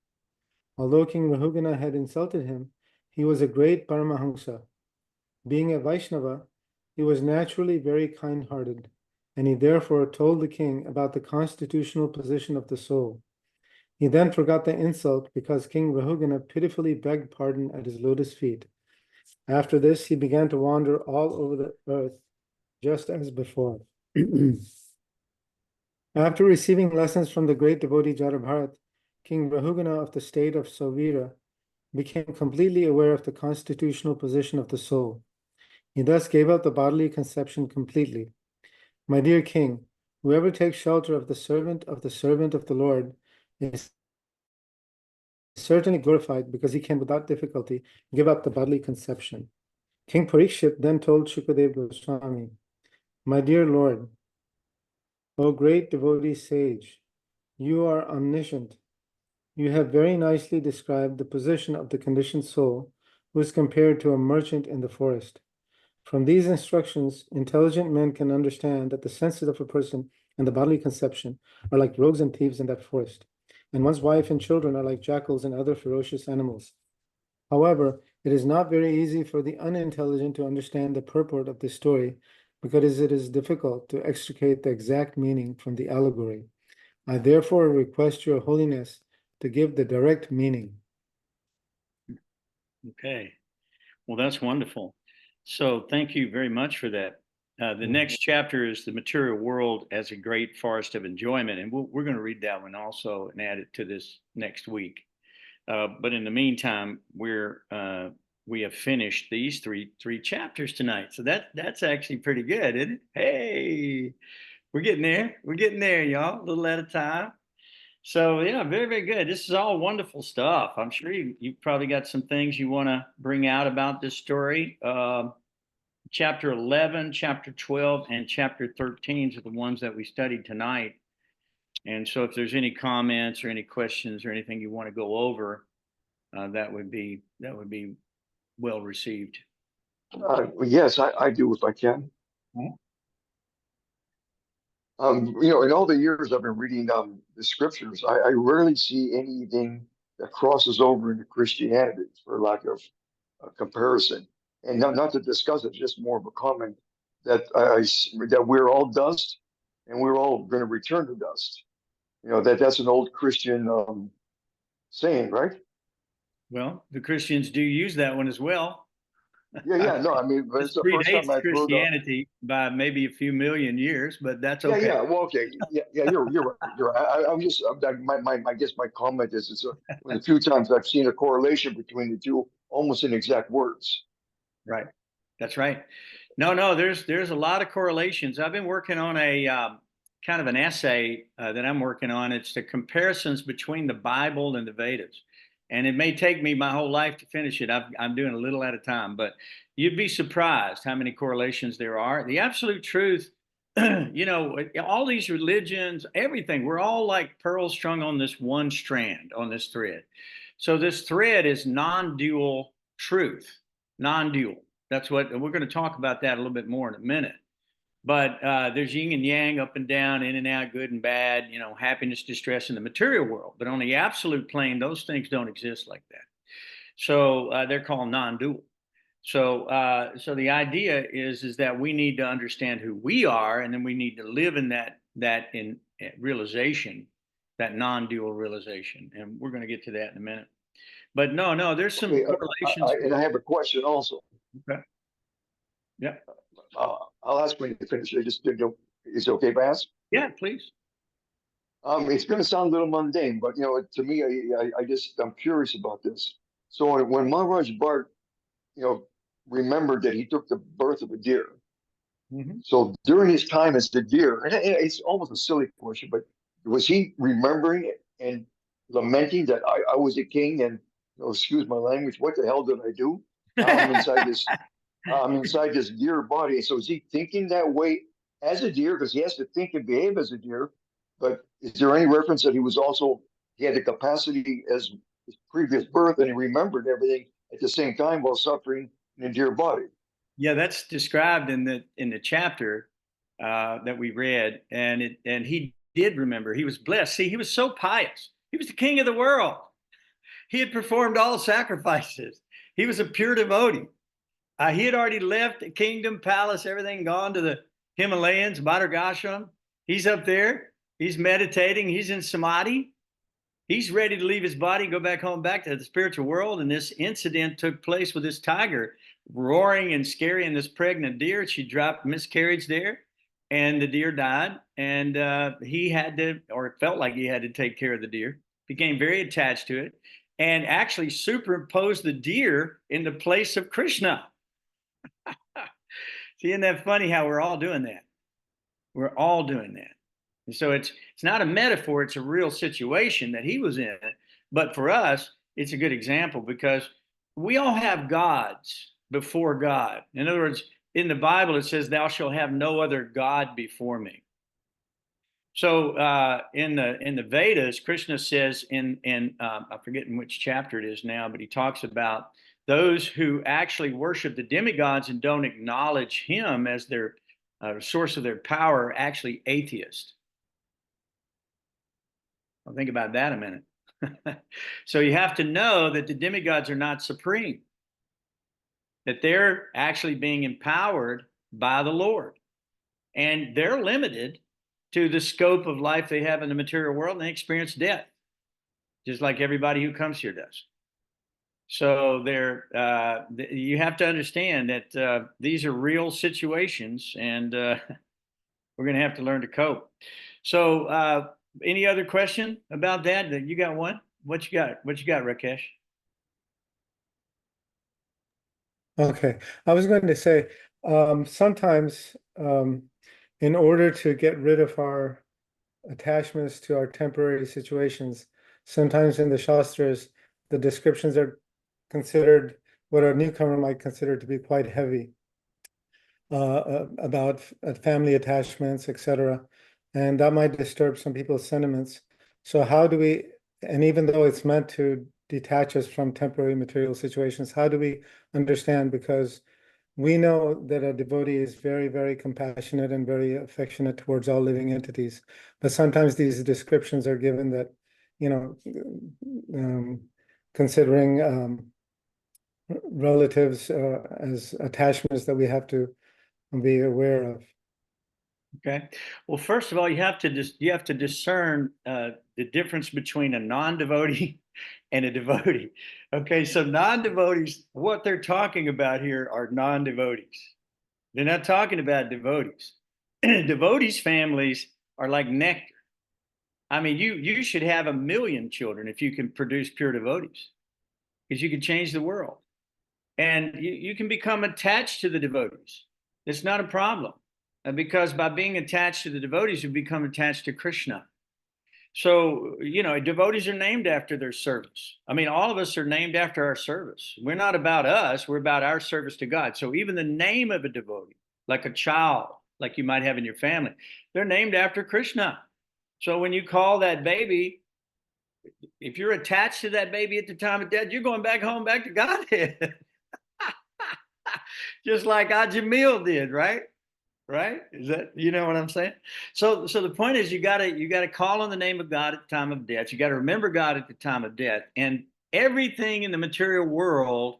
Although King Rahugana had insulted him, he was a great Paramahamsa. Being a Vaishnava, he was naturally very kind-hearted, and he therefore told the king about the constitutional position of the soul. He then forgot the insult because King Rahugana pitifully begged pardon at his lotus feet. After this, he began to wander all over the earth, just as before. After receiving lessons from the great devotee Jada, King Rahugana of the state of Sauvira became completely aware of the constitutional position of the soul. He thus gave up the bodily conception completely. My dear king, whoever takes shelter of the servant of the Lord is certainly glorified because he can without difficulty give up the bodily conception. King Parikshit then told Shukadev Goswami, my dear Lord, O great devotee sage, you are omniscient. You have very nicely described the position of the conditioned soul who is compared to a merchant in the forest. From these instructions, intelligent men can understand that the senses of a person and the bodily conception are like rogues and thieves in that forest, and one's wife and children are like jackals and other ferocious animals. However, it is not very easy for the unintelligent to understand the purport of this story because it is difficult to extricate the exact meaning from the allegory. I therefore request your holiness to give the direct meaning. Okay. Well, that's wonderful. So thank you very much for that. The next chapter is the material world as a great forest of enjoyment. And we're going to read that one also and add it to this next week. But in the meantime, we have finished these three chapters tonight. So that's actually pretty good, isn't it? Hey, we're getting there. We're getting there, y'all, a little at a time. So yeah, very, very good. This is all wonderful stuff. I'm sure you probably got some things you want to bring out about this story. Chapter 11, chapter 12, and chapter 13 are the ones that we studied tonight. And so if there's any comments or any questions or anything you want to go over, that would be well received. Yes, I do if I can. Mhm. In all the years I've been reading the scriptures, I rarely see anything that crosses over into Christianity, for lack of a comparison. And not to discuss it, just more of a comment that that we're all dust, and we're all going to return to dust. That's an old Christian saying, right? Well, the Christians do use that one as well. Yeah. No, I mean, but This it's the first time predates I've heard of. Christianity by maybe a few million years, but that's okay. Yeah. Well, okay. Yeah. You're right. You're right. I guess my comment is it's one of the few times I've seen a correlation between the two, almost in exact words. Right. That's right. No, there's a lot of correlations. I've been working on a kind of an essay that I'm working on. It's the comparisons between the Bible and the Vedas. And it may take me my whole life to finish it. I'm doing a little at a time, but you'd be surprised how many correlations there are. The absolute truth, all these religions, everything, we're all like pearls strung on this one strand, on this thread. So this thread is non-dual truth, non-dual. That's what we're going to talk about that a little bit more in a minute. But there's yin and yang, up and down, in and out, good and bad, happiness, distress in the material world. But on the absolute plane, those things don't exist like that. So they're called non-dual. So the idea is that we need to understand who we are, and then we need to live in that in realization, that non-dual realization. And we're going to get to that in a minute. But no, there's some correlations. And I have a question also. Okay. Yeah. I'll ask when you finish. Is it okay if I ask? Yeah, please. It's going to sound a little mundane, but to me, I'm curious about this. So when Maharaj Bharat, remembered that he took the birth of a deer. Mm-hmm. So during his time as the deer, and it's almost a silly question, but was he remembering it and lamenting that I was a king and excuse my language, what the hell did I do? I'm inside this deer body. So is he thinking that way as a deer? Because he has to think and behave as a deer. But is there any reference that he had the capacity as his previous birth and he remembered everything at the same time while suffering in a deer body? Yeah, that's described in the chapter that we read, and he did remember. He was blessed. See, he was so pious. He was the king of the world. He had performed all sacrifices. He was a pure devotee. He had already left the kingdom, palace, everything, gone to Himalayas, Madhurashram. He's up there. He's meditating. He's in samadhi. He's ready to leave his body, go back home, back to the spiritual world. And this incident took place with this tiger roaring and scaring this pregnant deer. She dropped miscarriage there, and the deer died. And he had to, or it felt like he had to take care of the deer, became very attached to it, and actually superimposed the deer in the place of Krishna. See, isn't that funny how we're all doing that? We're all doing that. And so it's not a metaphor, it's a real situation that he was in. But for us, it's a good example because we all have gods before God. In other words, in the Bible, it says, "Thou shalt have no other God before me." So in the Vedas, Krishna says I'm forgetting which chapter it is now, but he talks about those who actually worship the demigods and don't acknowledge him as their source of their power are actually atheists. I'll think about that a minute. So you have to know that the demigods are not supreme, that they're actually being empowered by the Lord. And they're limited to the scope of life they have in the material world, and they experience death, just like everybody who comes here does. So you have to understand that these are real situations, and we're going to have to learn to cope. So any other question about that? You got one? What you got? What you got, Rakesh? Okay, I was going to say, sometimes in order to get rid of our attachments to our temporary situations, sometimes in the Shastras, the descriptions are considered what a newcomer might consider to be quite heavy about family attachments, etc. And that might disturb some people's sentiments. So how do we, and even though it's meant to detach us from temporary material situations, how do we understand? Because we know that a devotee is very, very compassionate and very affectionate towards all living entities. But sometimes these descriptions are given that, considering relatives as attachments that we have to be aware of. Okay. Well, first of all, you have to discern the difference between a non-devotee and a devotee. Okay, so non-devotees, what they're talking about here are non-devotees. They're not talking about devotees. Devotees' families are like nectar. I mean, you should have 1 million children if you can produce pure devotees, because you can change the world. And you can become attached to the devotees. It's not a problem. Because by being attached to the devotees, you become attached to Krishna. So, devotees are named after their service. I mean, all of us are named after our service. We're not about us, we're about our service to God. So even the name of a devotee, like a child, like you might have in your family, they're named after Krishna. So when you call that baby, if you're attached to that baby at the time of death, you're going back home, back to Godhead. Just like Ajamil did, right? Right? Is that, you know what I'm saying? So the point is you gotta call on the name of God at the time of death. You got to remember God at the time of death. And everything in the material world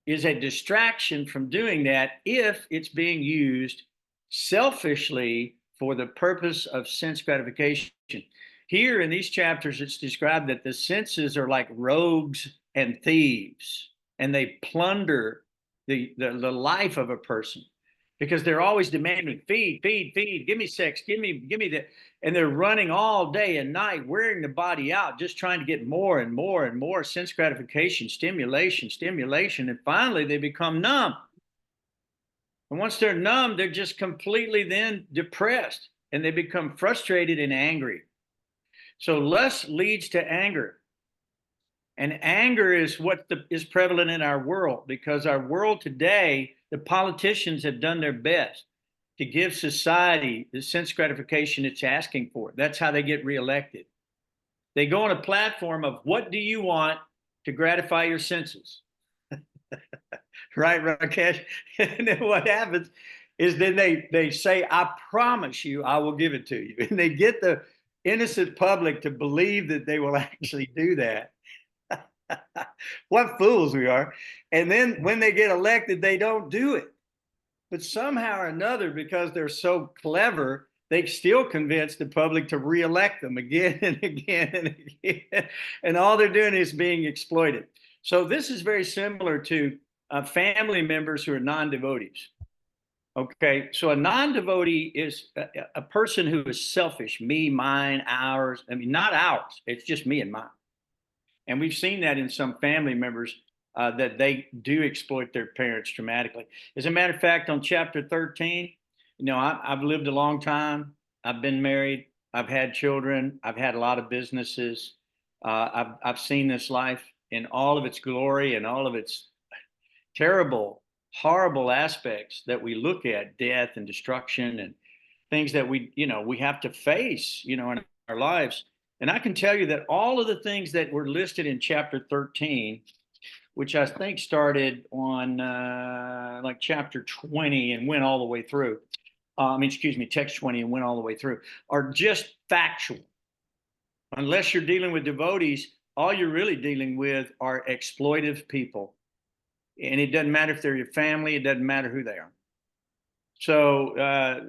is a distraction from doing that if it's being used selfishly for the purpose of sense gratification. Here in these chapters, it's described that the senses are like rogues and thieves, and they plunder the life of a person, because they're always demanding feed, give me sex, give me that. And they're running all day and night, wearing the body out, just trying to get more and more and more sense gratification, stimulation. And finally, they become numb. And once they're numb, they're just completely then depressed, and they become frustrated and angry. So lust leads to anger. And anger is what is prevalent in our world, because our world today, the politicians have done their best to give society the sense gratification it's asking for. That's how they get reelected. They go on a platform of, what do you want to gratify your senses? Right, Rakesh? And then what happens is then they say, I promise you, I will give it to you. And they get the innocent public to believe that they will actually do that. What fools we are. And then when they get elected, they don't do it. but somehow or another, because they're so clever, they still convince the public to reelect them again and again and again. And all they're doing is being exploited. So this is very similar to family members who are non-devotees. Okay, so a non-devotee is a person who is selfish, me, mine, ours. I mean, not ours. It's just me and mine. And we've seen that in some family members that they do exploit their parents dramatically. As a matter of fact, on chapter 13, you know, I've lived a long time. I've been married. I've had children. I've had a lot of businesses. I've seen this life in all of its glory and all of its terrible, horrible aspects that we look at, death and destruction and things that we have to face, in our lives. And I can tell you that all of the things that were listed in chapter 13, which I think started on like chapter 20 and went all the way through, text 20 and went all the way through, are just factual. Unless you're dealing with devotees, all you're really dealing with are exploitive people. And it doesn't matter if they're your family, it doesn't matter who they are. So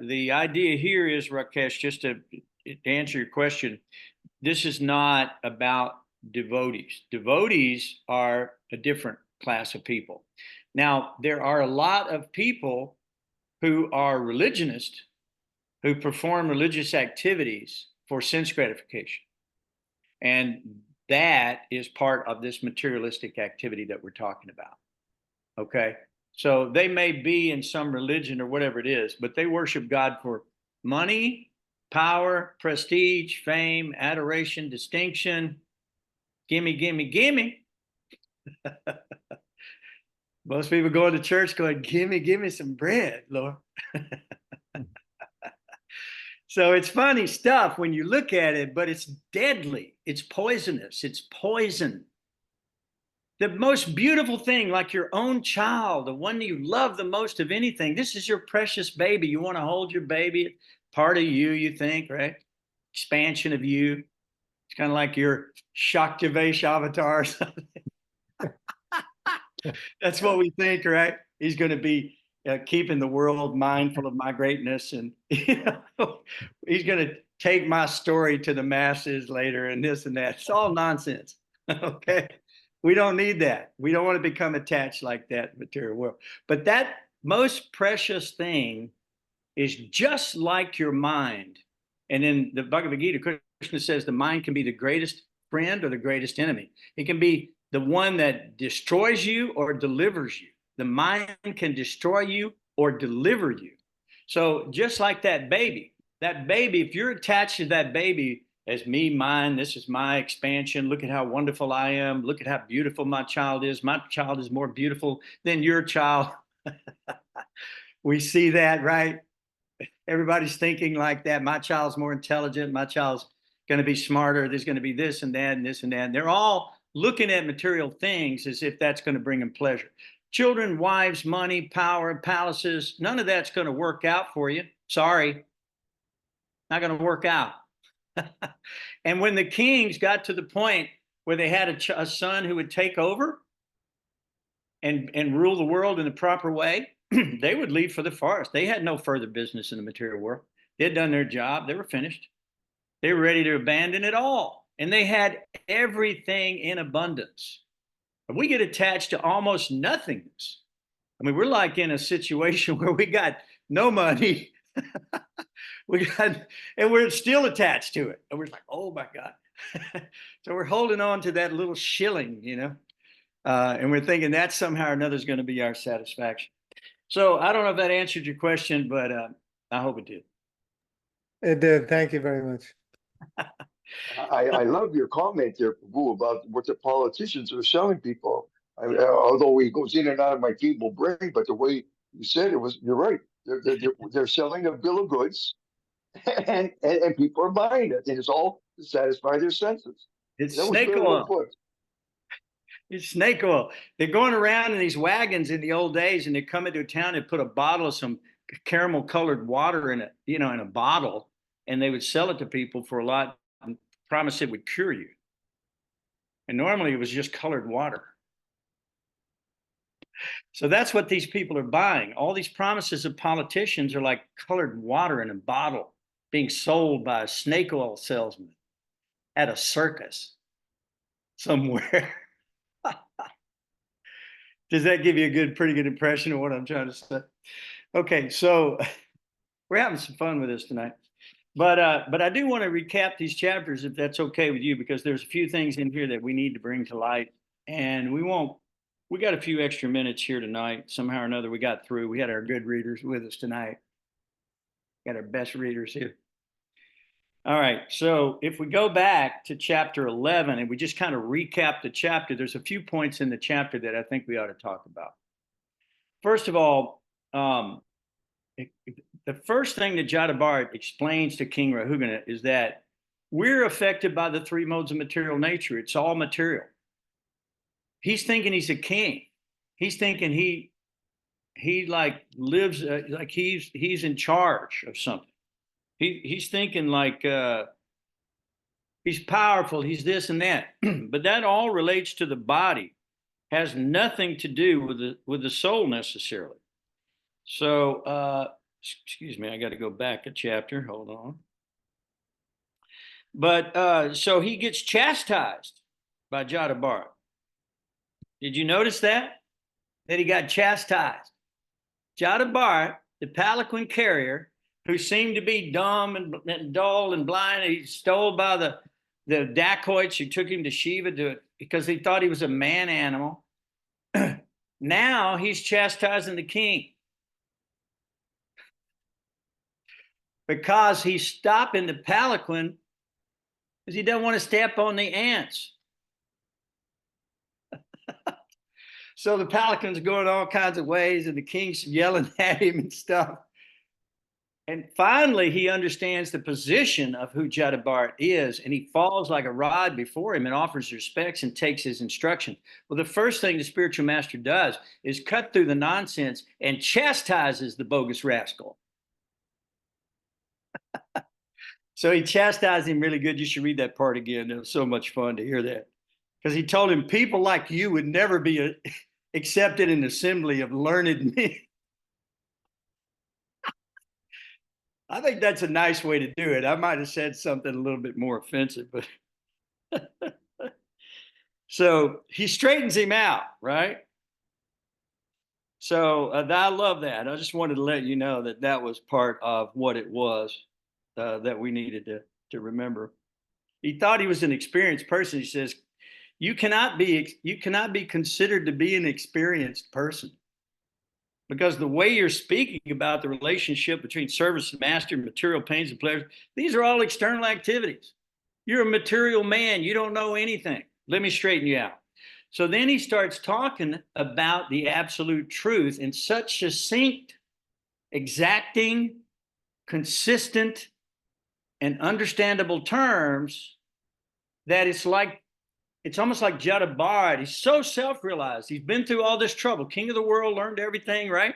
the idea here is, Rakesh, just to answer your question, this is not about devotees. Devotees are a different class of people. Now, there are a lot of people who are religionists who perform religious activities for sense gratification. And that is part of this materialistic activity that we're talking about. Okay? So they may be in some religion or whatever it is, but they worship God for money, power, prestige, fame, adoration, distinction. Gimme, gimme, gimme. Most people go to church going, gimme, gimme some bread, Lord. So it's funny stuff when you look at it, but it's deadly. It's poisonous. It's poison. The most beautiful thing, like your own child, the one you love the most of anything, this is your precious baby. You want to hold your baby, part of you, you think, right? Expansion of you. It's kind of like your Shaktivesh avatar or something. That's what we think, right? He's going to be keeping the world mindful of my greatness. And he's going to take my story to the masses later and this and that. It's all nonsense. Okay. We don't need that. We don't want to become attached like that in the material world. But that most precious thing is just like your mind. And in the Bhagavad Gita, Krishna says the mind can be the greatest friend or the greatest enemy. It can be the one that destroys you or delivers you. The mind can destroy you or deliver you. So just like that baby, if you're attached to that baby as me, mine, this is my expansion. Look at how wonderful I am. Look at how beautiful my child is. My child is more beautiful than your child. We see that, right? Everybody's thinking like that. My child's more intelligent. My child's going to be smarter. There's going to be this and that and this and that. And they're all looking at material things as if that's going to bring them pleasure. Children, wives, money, power, palaces, none of that's going to work out for you. Sorry. Not going to work out. And when the kings got to the point where they had a son who would take over and rule the world in the proper way, they would leave for the forest. They had no further business in the material world. They had done their job. They were finished. They were ready to abandon it all. And they had everything in abundance. But we get attached to almost nothingness. I mean, we're like in a situation where we got no money. And we're still attached to it. And we're like, oh my God. So we're holding on to that little shilling, and we're thinking that somehow or another is going to be our satisfaction. So I don't know if that answered your question, but I hope it did. It did. Thank you very much. I love your comment there, Prabhu, about what the politicians are selling people. Although he goes in and out of my feeble brain, but the way you said it was, you're right. They're selling a bill of goods, and people are buying it, and it's all to satisfy their senses. It's That was snake very well oil. put. It's snake oil. They're going around in these wagons in the old days, and they come into a town and put a bottle of some caramel colored water in it, in a bottle, and they would sell it to people for a lot and promise it would cure you. And normally it was just colored water. So that's what these people are buying. All these promises of politicians are like colored water in a bottle being sold by a snake oil salesman at a circus somewhere. Does that give you a pretty good impression of what I'm trying to say? Okay, so we're having some fun with this tonight. But I do want to recap these chapters, if that's okay with you, because there's a few things in here that we need to bring to light. And we got a few extra minutes here tonight. Somehow or another, we got through. We had our good readers with us tonight. Got our best readers here. All right, so if we go back to chapter 11 and we just kind of recap the chapter, there's a few points in the chapter that I think we ought to talk about. First of all, the first thing that Jada explains to King Rahugana is that we're affected by the three modes of material nature. It's all material. He's thinking he's a king. He's thinking he like lives like he's in charge of something. He's thinking like he's powerful. He's this and that. But that all relates to the body, has nothing to do with the soul necessarily. So excuse me, I got to go back a chapter. Hold on. But so he gets chastised by Jada. Did you notice that? That he got chastised. Jada, the palanquin carrier, who seemed to be dumb and dull and blind, he's stole by the dacoits who took him to Shiva because he thought he was a man animal. Now he's chastising the king because he's stopping the palanquin because he doesn't want to step on the ants. So the palanquin's going all kinds of ways, and the king's yelling at him and stuff. And finally, he understands the position of who Jada is, and he falls like a rod before him and offers respects and takes his instruction. Well, the first thing the spiritual master does is cut through the nonsense and chastises the bogus rascal. So he chastised him really good. You should read that part again. It was so much fun to hear that. Because he told him, people like you would never be accepted in an assembly of learned men. I think that's a nice way to do it. I might have said something a little bit more offensive, but so he straightens him out, right? So I love that. I just wanted to let you know that that was part of what it was that we needed to remember. He thought he was an experienced person. He says, you cannot be considered to be an experienced person, because the way you're speaking about the relationship between service and master, material pains and pleasures, these are all external activities. You're a material man. You don't know anything. Let me straighten you out. So then he starts talking about the absolute truth in such succinct, exacting, consistent, and understandable terms that it's almost like Jada. He's so self-realized. He's been through all this trouble. King of the world, learned everything, right?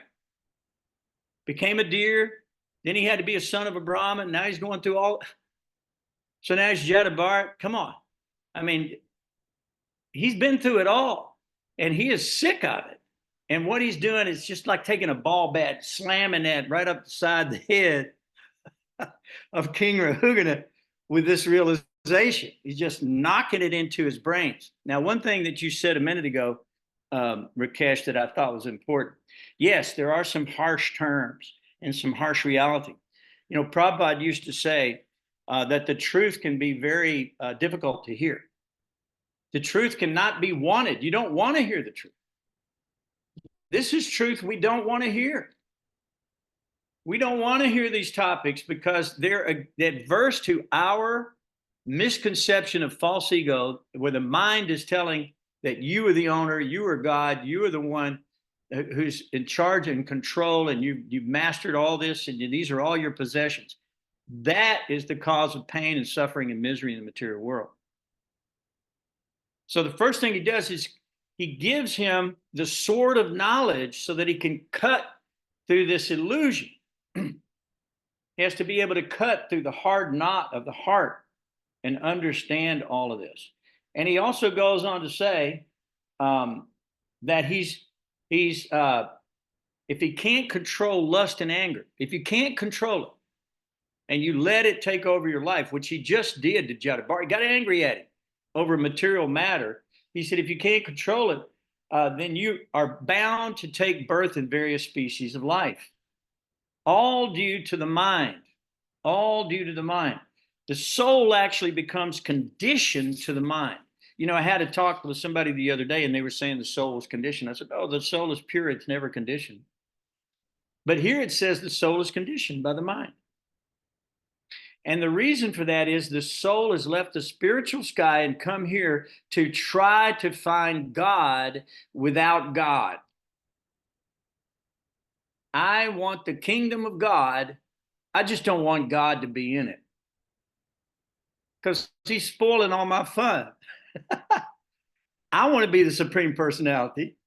Became a deer. Then he had to be a son of a Brahmin. Now he's going through all. So now he's Jada. Come on. I mean, he's been through it all, and he is sick of it. And what he's doing is just like taking a ball bat, slamming that right up the side of the head of King Rahugana with this realization. He's just knocking it into his brains. Now, one thing that you said a minute ago, Rakesh, that I thought was important. Yes, there are some harsh terms and some harsh reality. You know, Prabhupada used to say that the truth can be very difficult to hear. The truth cannot be wanted. You don't want to hear the truth. This is truth we don't want to hear. We don't want to hear these topics because they're adverse to our misconception of false ego, where the mind is telling that you are the owner, you are God, you are the one who's in charge and control, and you've mastered all this, and these are all your possessions. That is the cause of pain and suffering and misery in the material world. So the first thing he does is he gives him the sword of knowledge so that he can cut through this illusion. He has to be able to cut through the hard knot of the heart and understand all of this. And he also goes on to say that he's He's if he can't control lust and anger, if you can't control it, and you let it take over your life, which he just did to Jada. He got angry at him over material matter. He said, if you can't control it, then you are bound to take birth in various species of life. All due to the mind. All due to the mind. The soul actually becomes conditioned to the mind. You know, I had a talk with somebody the other day, and they were saying the soul is conditioned. I said, oh, the soul is pure. It's never conditioned. But here it says the soul is conditioned by the mind. And the reason for that is the soul has left the spiritual sky and come here to try to find God without God. I want the kingdom of God. I just don't want God to be in it, because he's spoiling all my fun. I want to be the supreme personality.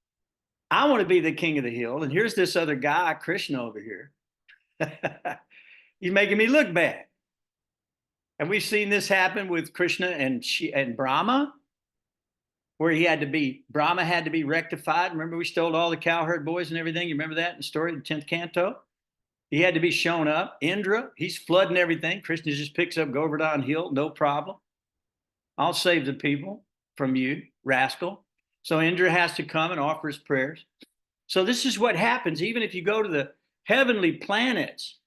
I want to be the king of the hill. And here's this other guy, Krishna, over here. He's making me look bad. And we've seen this happen with Krishna and Brahma, where Brahma had to be rectified. Remember, we stole all the cowherd boys and everything. You remember that in the story of the 10th canto? He had to be shown up. Indra, he's flooding everything. Krishna just picks up Govardhan Hill, no problem. I'll save the people from you, rascal. So Indra has to come and offer his prayers. So this is what happens. Even if you go to the heavenly planets,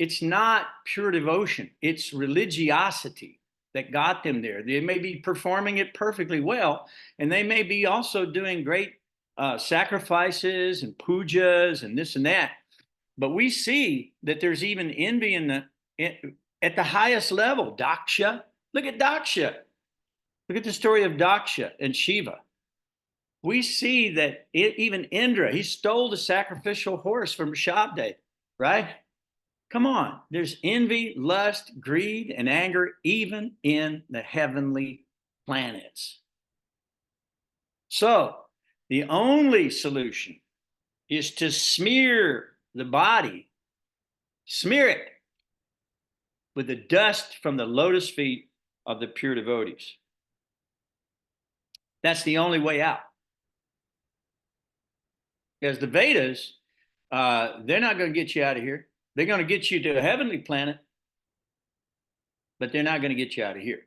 it's not pure devotion. It's religiosity that got them there. They may be performing it perfectly well, and they may be also doing great sacrifices and pujas and this and that. But we see that there's even envy at the highest level. Daksha, look at Daksha. Look at the story of Daksha and Shiva. We see that even Indra, he stole the sacrificial horse from Shabda, right? Come on, there's envy, lust, greed, and anger even in the heavenly planets. So the only solution is to smear the body, smear it with the dust from the lotus feet of the pure devotees. That's the only way out. Because the Vedas, they're not going to get you out of here. They're going to get you to a heavenly planet, but they're not going to get you out of here.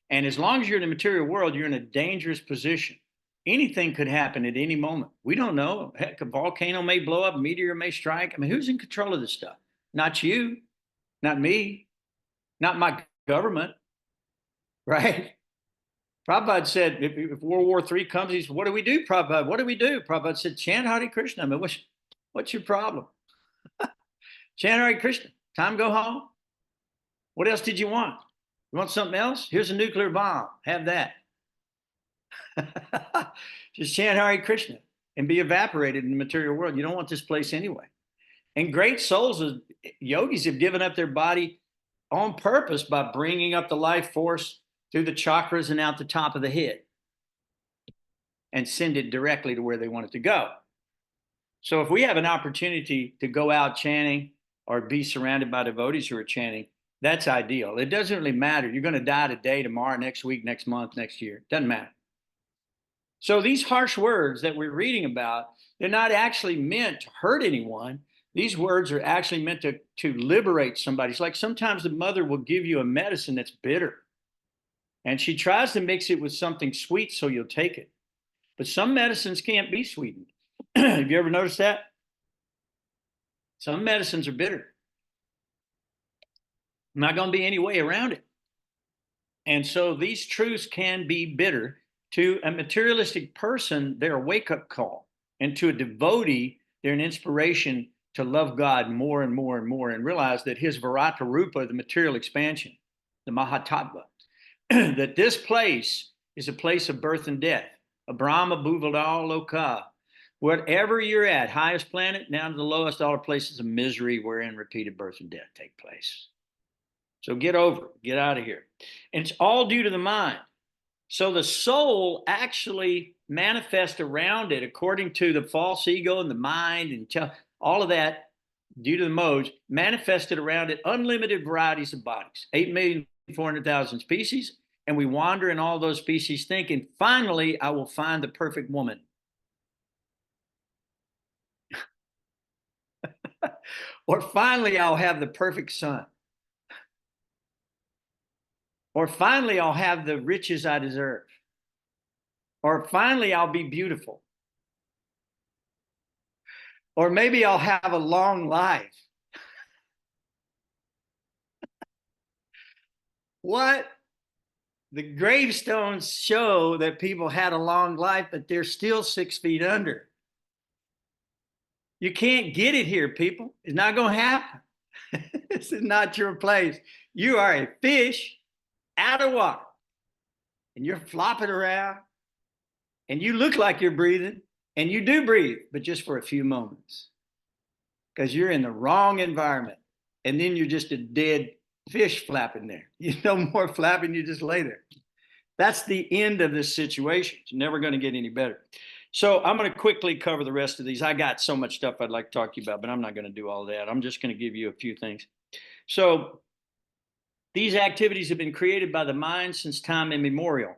And as long as you're in the material world, you're in a dangerous position. Anything could happen at any moment. We don't know. Heck, a volcano may blow up, a meteor may strike. I mean, who's in control of this stuff? Not you, not me, not my government, right? Prabhupada said, if World War III comes, he said, what do we do, Prabhupada? What do we do? Prabhupada said, chant Hare Krishna. I mean, what's your problem? Chant Hare Krishna. Time to go home. What else did you want? You want something else? Here's a nuclear bomb. Have that. Just chant Hare Krishna and be evaporated in the material world. You don't want this place anyway. And great souls, yogis, have given up their body on purpose by bringing up the life force through the chakras and out the top of the head and send it directly to where they want it to go. So if we have an opportunity to go out chanting or be surrounded by devotees who are chanting, that's ideal. It doesn't really matter. You're going to die today, tomorrow, next week, next month, next year. Doesn't matter. So these harsh words that we're reading about, they're not actually meant to hurt anyone. These words are actually meant to liberate somebody. It's like sometimes the mother will give you a medicine that's bitter, and she tries to mix it with something sweet so you'll take it. But some medicines can't be sweetened. Have you ever noticed that? Some medicines are bitter. Not going to be any way around it. And so these truths can be bitter. To a materialistic person, they're a wake-up call. And to a devotee, they're an inspiration to love God more and more and more and realize that his Bharata Rupa, the material expansion, the Mahatattva, that this place is a place of birth and death. A Brahma Bhuvadal Loka. Whatever you're at, highest planet, down to the lowest, all the places of misery wherein repeated birth and death take place. So get over it, get out of here. And it's all due to the mind. So the soul actually manifests around it according to the false ego and the mind and all of that, due to the modes, manifested around it unlimited varieties of bodies, 8,400,000 species. And we wander in all those species thinking, finally, I will find the perfect woman. Or finally, I'll have the perfect son. Or finally, I'll have the riches I deserve. Or finally, I'll be beautiful. Or maybe I'll have a long life. What? The gravestones show that people had a long life, but they're still 6 feet under. You can't get it here, people. It's not going to happen. This is not your place. You are a fish out of water, and you're flopping around, and you look like you're breathing, and you do breathe, but just for a few moments, because you're in the wrong environment. And then you're just a dead fish flapping there. You no more flapping, you just lay there. That's the end of this situation. It's never going to get any better. So I'm going to quickly cover the rest of these. I got so much stuff I'd like to talk to you about, but I'm not going to do all that. I'm just going to give you a few things. So these activities have been created by the mind since time immemorial.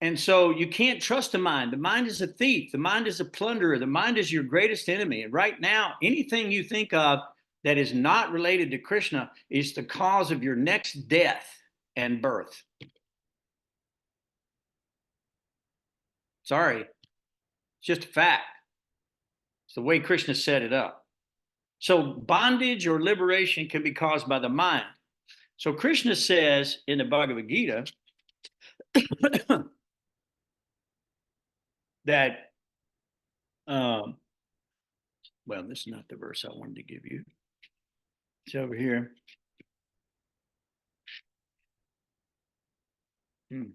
And so you can't trust the mind. The mind is a thief. The mind is a plunderer. The mind is your greatest enemy. And right now, anything you think of that is not related to Krishna is the cause of your next death and birth. Sorry, it's just a fact. It's the way Krishna set it up. So bondage or liberation can be caused by the mind. So Krishna says in the Bhagavad Gita that, well, this is not the verse I wanted to give you. It's over here. Here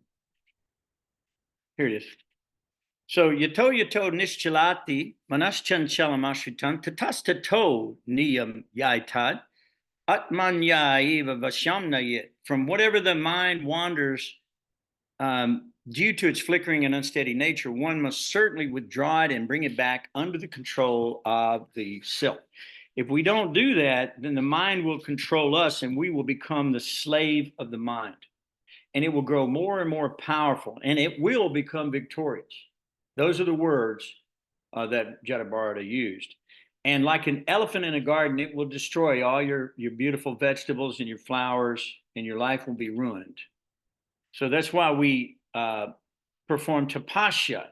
it is. So yato nischalati manaschanchalamashritam tatastato niyam yaitad atmanya eva vashamnayit. From whatever the mind wanders, due to its flickering and unsteady nature, one must certainly withdraw it and bring it back under the control of the self. If we don't do that, then the mind will control us and we will become the slave of the mind. And it will grow more and more powerful and it will become victorious. Those are the words that Jada Bharata used. And like an elephant in a garden, it will destroy all your beautiful vegetables and your flowers, and your life will be ruined. So that's why we perform tapasya.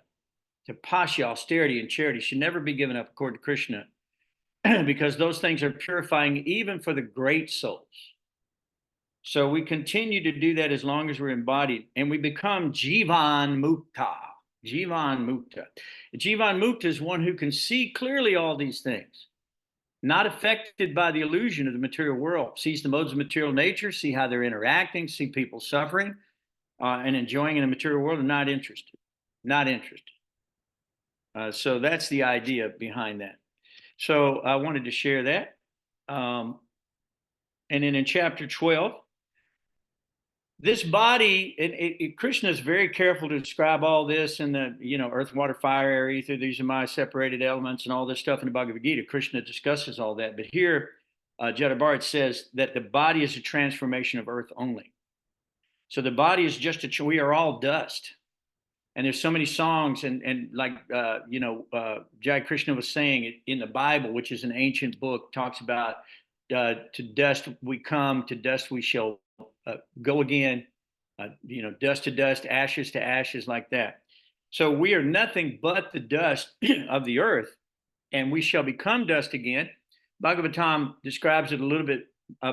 Tapasya, austerity, and charity should never be given up according to Krishna, because those things are purifying even for the great souls. So we continue to do that as long as we're embodied, and we become Jivan Mukta. Jivan Mukta. Jivan Mukta is one who can see clearly all these things, not affected by the illusion of the material world, sees the modes of material nature, see how they're interacting, see people suffering and enjoying in the material world, and not interested. Not interested. So that's the idea behind that. So I wanted to share that. And then in chapter 12, this body, and Krishna is very careful to describe all this in the, earth, water, fire, air, ether. These are my separated elements and all this stuff in the Bhagavad Gita. Krishna discusses all that. But here, Jada Bharata says that the body is a transformation of earth only. So the body is just we are all dust. And there's so many songs and like, Jai Krishna was saying in the Bible, which is an ancient book, talks about to dust we come, to dust we shall go again, dust to dust, ashes to ashes, like that. So we are nothing but the dust of the earth, and we shall become dust again. Bhagavatam describes it a little bit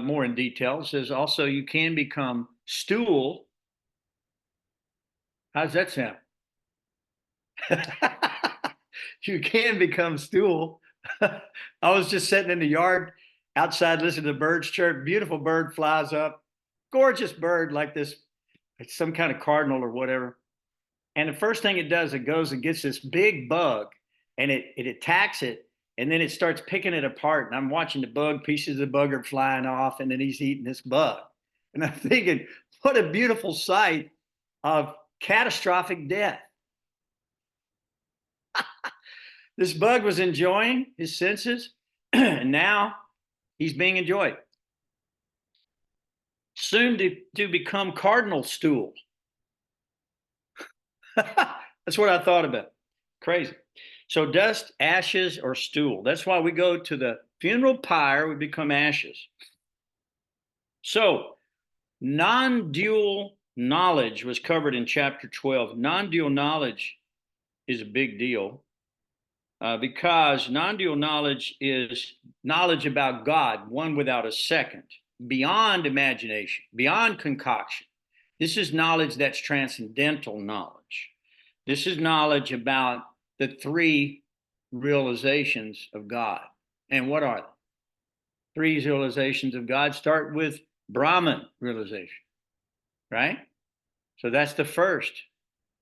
more in detail. It says also you can become stool. How's that sound? You can become stool. I was just sitting in the yard outside listening to the birds chirp. Beautiful bird flies up. Gorgeous bird, like this, it's some kind of cardinal or whatever. And the first thing it does, it goes and gets this big bug and it attacks it. And then it starts picking it apart. And I'm watching the bug, pieces of the bug are flying off, and then he's eating this bug. And I'm thinking, what a beautiful sight of catastrophic death. This bug was enjoying his senses, and now he's being enjoyed. Soon to become cardinal stool. That's what I thought about. Crazy. So dust, ashes, or stool. That's why we go to the funeral pyre, we become ashes. So non-dual knowledge was covered in chapter 12. Non-dual knowledge is a big deal because non-dual knowledge is knowledge about God, one without a second, beyond imagination, beyond concoction. This is knowledge that's transcendental knowledge. This is knowledge about the three realizations of God. And what are they? Three realizations of God start with Brahman realization, right? So that's the first.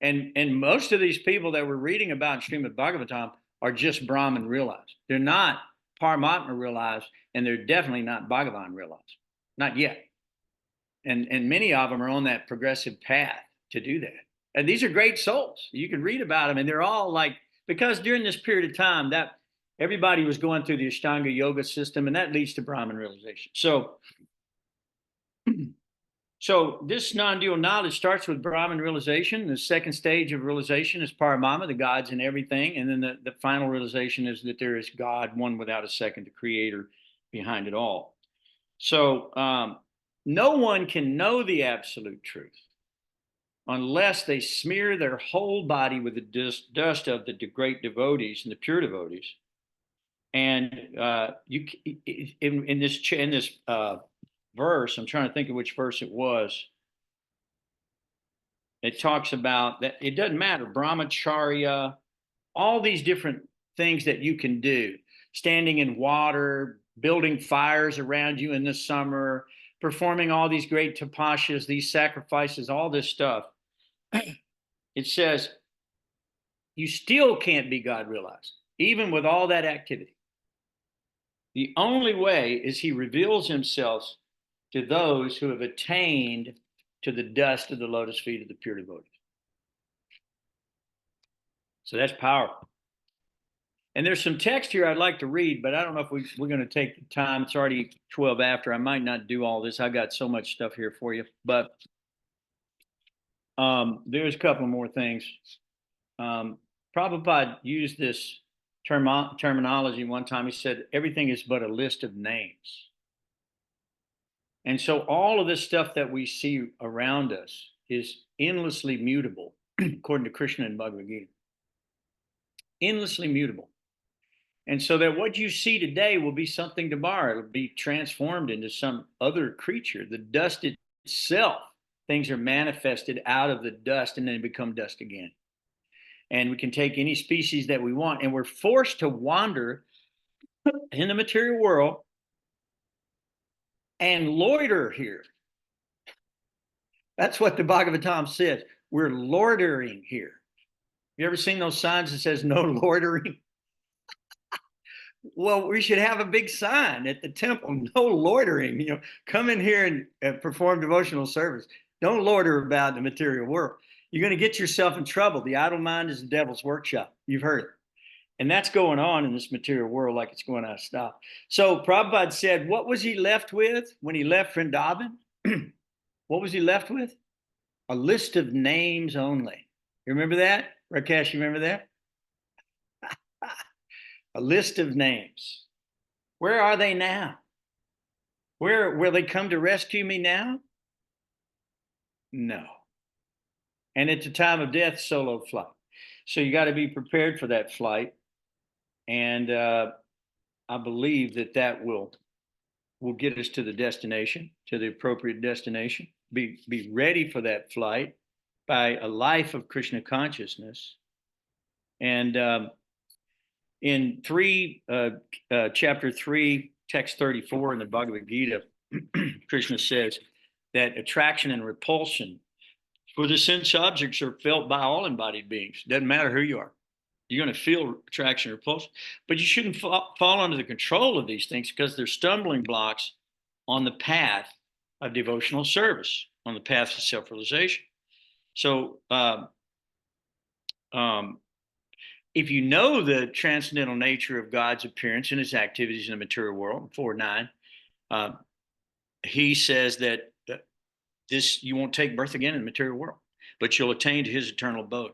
And most of these people that we're reading about in Srimad Bhagavatam are just Brahman realized. They're not Paramatma realized, and they're definitely not Bhagavan realized. Not yet. And many of them are on that progressive path to do that. And these are great souls. You can read about them, and they're all like, because during this period of time, that everybody was going through the Ashtanga yoga system, and that leads to Brahman realization. So this non-dual knowledge starts with Brahman realization. The second stage of realization is Paramama, the God's in everything. And then the final realization is that there is God, one without a second, the creator behind it all. So no one can know the absolute truth unless they smear their whole body with the dust of the great devotees and the pure devotees. And in this verse, I'm trying to think of which verse it was. It talks about that it doesn't matter, brahmacharya, all these different things that you can do, standing in water, building fires around you in the summer, performing all these great tapashas, these sacrifices, all this stuff. It says you still can't be God realized, even with all that activity. The only way is he reveals himself to those who have attained to the dust of the lotus feet of the pure devotees. So that's powerful. And there's some text here I'd like to read, but I don't know if we're going to take the time. It's already 12 after. I might not do all this. I got so much stuff here for you. But there's a couple more things. Prabhupada used this terminology one time. He said, everything is but a list of names. And so all of this stuff that we see around us is endlessly mutable, according to Krishna and Bhagavad Gita. Endlessly mutable. And so that what you see today will be something tomorrow. It'll be transformed into some other creature. The dust itself, things are manifested out of the dust and then become dust again. And we can take any species that we want, and we're forced to wander in the material world and loiter here. That's what the Bhagavatam says. We're loitering here. You ever seen those signs that says no loitering? Well, we should have a big sign at the temple, no loitering. You know, come in here and perform devotional service. Don't loiter about the material world. You're going to get yourself in trouble. The idle mind is the devil's workshop. You've heard it. And that's going on in this material world like it's going out of style. So Prabhupada said, what was he left with when he left Vrindavan? What was he left with? A list of names only. You remember that? Rakesh, you remember that? A list of names. Where are they now? Where will they come to rescue me now? No. And at the time of death, solo flight. So you got to be prepared for that flight. And I believe that will get us to the destination, to the appropriate destination. Be ready for that flight by a life of Krishna consciousness. And in chapter 3, text 34 in the Bhagavad Gita, Krishna says that attraction and repulsion for the sense objects are felt by all embodied beings. Doesn't matter who you are. You're going to feel attraction or repulsion, but you shouldn't fall under the control of these things because they're stumbling blocks on the path of devotional service, on the path of self-realization. So if you know the transcendental nature of God's appearance and his activities in the material world, 4:9, he says that this you won't take birth again in the material world. but you'll attain to his eternal abode.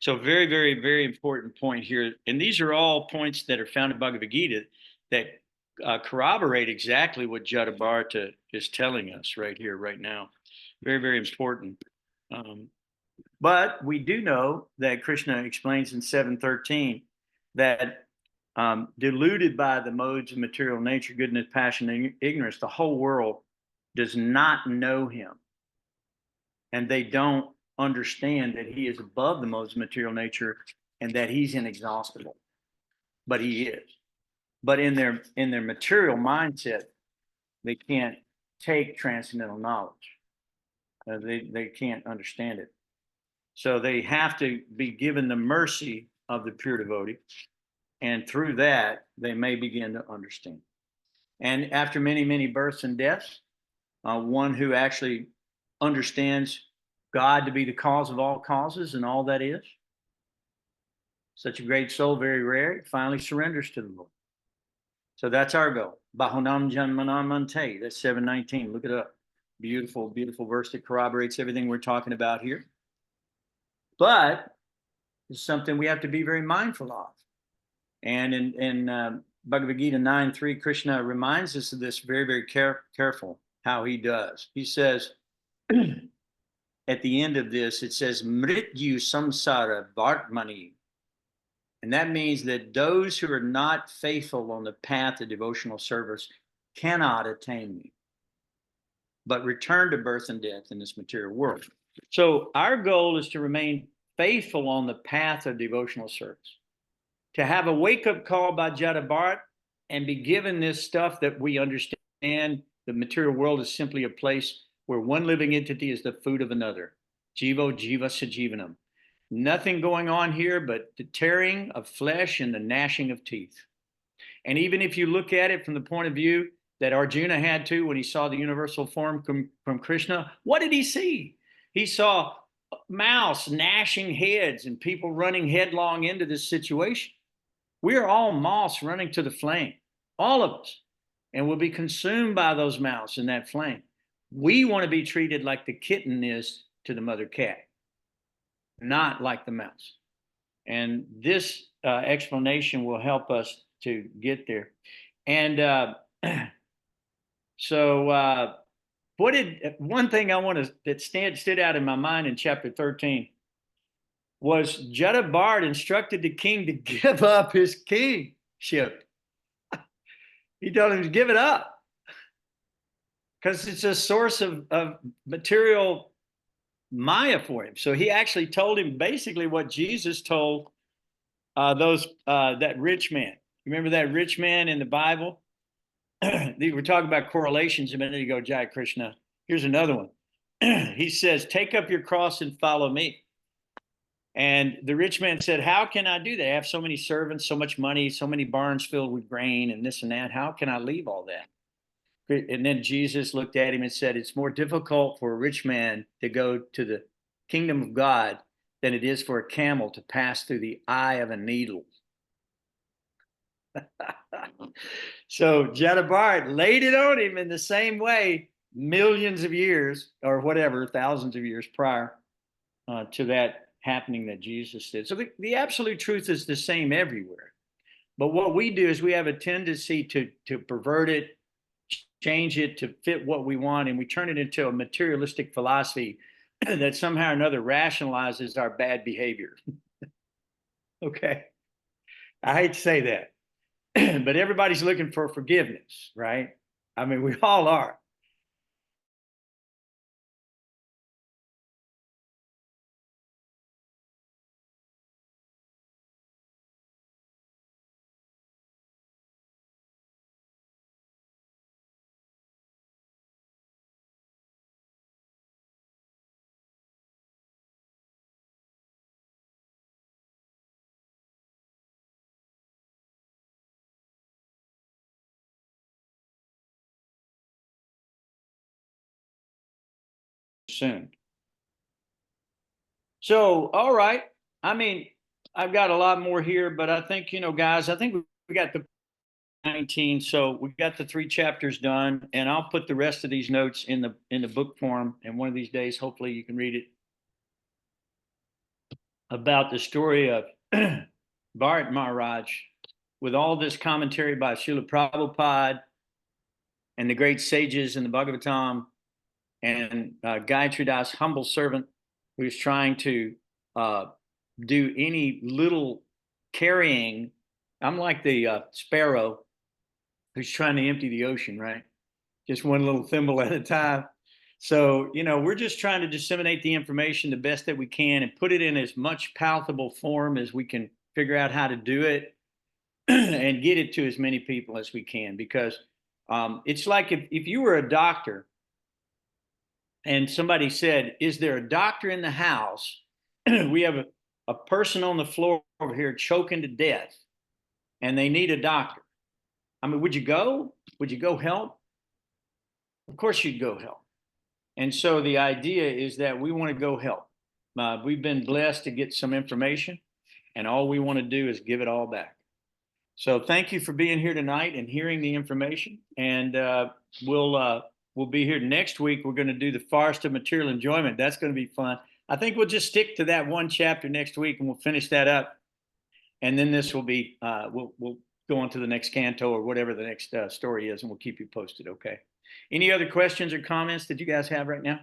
So very, very, very important point here. And these are all points that are found in Bhagavad Gita that corroborate exactly what Jada Bharata is telling us right here, right now. Very, very important. But we do know that Krishna explains in 7:13 that deluded by the modes of material nature, goodness, passion, and ignorance, the whole world does not know him. And they don't understand that he is above the modes of material nature and that he's inexhaustible. But he is. But in their material mindset, they can't take transcendental knowledge. They can't understand it. So they have to be given the mercy of the pure devotee. And through that, they may begin to understand. And after many, many births and deaths, one who actually understands God to be the cause of all causes and all that is, such a great soul, very rare, finally surrenders to the Lord. So that's our goal. Bahunam Janmanam Mante, that's 7:19. Look it up. Beautiful, beautiful verse that corroborates everything we're talking about here. But it's something we have to be very mindful of. And in Bhagavad Gita 9:3, Krishna reminds us of this very, very careful how he does. He says, at the end of this, it says, Mrityu samsara vartmani. And that means that those who are not faithful on the path of devotional service cannot attain me, but return to birth and death in this material world. So our goal is to remain faithful on the path of devotional service, to have a wake-up call by Jada Bharata and be given this stuff that we understand the material world is simply a place where one living entity is the food of another. Jivo jiva sajivanam. Nothing going on here but the tearing of flesh and the gnashing of teeth. And even if you look at it from the point of view that Arjuna had to when he saw the universal form from Krishna, what did he see? He saw mouse gnashing heads and people running headlong into this situation. We are all moths running to the flame, all of us, and will be consumed by those mouse in that flame. We want to be treated like the kitten is to the mother cat, not like the mouse. And this explanation will help us to get there. And so one thing I want to that stood out in my mind in chapter 13 was Jada Bharata instructed the king to give up his kingship. He told him to give it up because it's a source of material Maya for him. So he actually told him basically what Jesus told that rich man. Remember that rich man in the Bible? We're talking about correlations a minute ago, Jai Krishna. Here's another one. He says, take up your cross and follow me. And the rich man said, how can I do that? I have so many servants, so much money, so many barns filled with grain and this and that. How can I leave all that? And then Jesus looked at him and said, it's more difficult for a rich man to go to the kingdom of God than it is for a camel to pass through the eye of a needle. So Jada Bharata laid it on him in the same way, millions of years or whatever, thousands of years prior to that happening that Jesus did. So the absolute truth is the same everywhere. But what we do is we have a tendency to pervert it, change it to fit what we want, and we turn it into a materialistic philosophy that somehow or another rationalizes our bad behavior. Okay. I hate to say that. But everybody's looking for forgiveness, right? I mean, we all are. Soon. So, all right. I mean, I've got a lot more here, but I think, guys, I think we got the 19. So we got the 3 chapters done, and I'll put the rest of these notes in the book form. And one of these days, hopefully, you can read it, about the story of Bharat Maharaj, with all this commentary by Srila Prabhupada and the great sages in the Bhagavatam, and Gayatri Dasa, humble servant, who's trying to do any little carrying. I'm like the sparrow who's trying to empty the ocean, right? Just one little thimble at a time. So, we're just trying to disseminate the information the best that we can and put it in as much palatable form as we can figure out how to do it and get it to as many people as we can. Because it's like if you were a doctor and somebody said, is there a doctor in the house? We have a person on the floor over here choking to death and they need a doctor. I mean, would you go? Would you go help? Of course you'd go help. And so the idea is that we want to go help. We've been blessed to get some information, and all we want to do is give it all back. So thank you for being here tonight and hearing the information. And we'll be here next week. We're going to do the Forest of Material Enjoyment. That's going to be fun. I think we'll just stick to that one chapter next week, and we'll finish that up. And then this will be we'll go on to the next canto or whatever the next story is, and we'll keep you posted. Okay. Any other questions or comments that you guys have right now?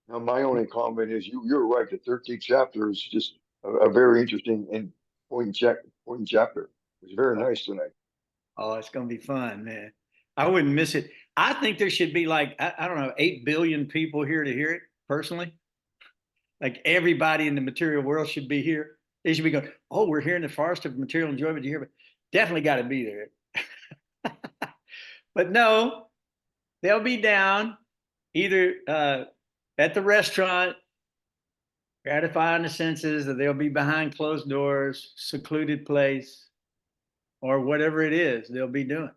Now, my only comment is you're right. The 13th chapter is just a very interesting and important chapter. It was very nice tonight. Oh, it's going to be fun, man. I wouldn't miss it. I think there should be like, I don't know, 8 billion people here to hear it personally. Like everybody in the material world should be here. They should be going, oh, we're here in the Forest of Material Enjoyment. You hear me? Definitely got to be there. But no, they'll be down either at the restaurant, gratifying the senses, or they'll be behind closed doors, secluded place, or whatever it is they'll be doing.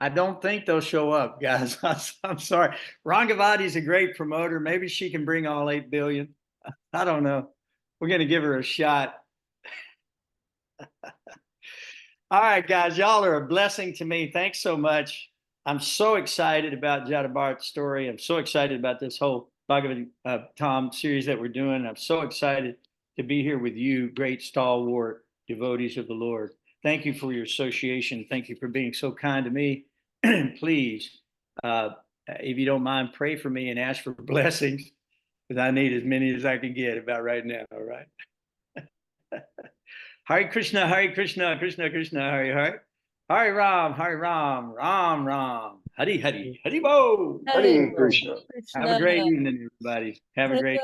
I don't think they'll show up, guys. I'm sorry. Rangavati's a great promoter. Maybe she can bring all 8 billion. I don't know. We're going to give her a shot. All right, guys, y'all are a blessing to me. Thanks so much. I'm so excited about Jada Bhart's story. I'm so excited about this whole Bhagavatam series that we're doing. I'm so excited to be here with you, great stalwart devotees of the Lord. Thank you for your association. Thank you for being so kind to me. Please, if you don't mind, pray for me and ask for blessings, because I need as many as I can get about right now, all right? Hare Krishna, Krishna Krishna, Hare Hare. Hare Ram, Ram Ram. Hari Hari, Hari Bo. Hare Krishna. Have a great evening, everybody. Have a great.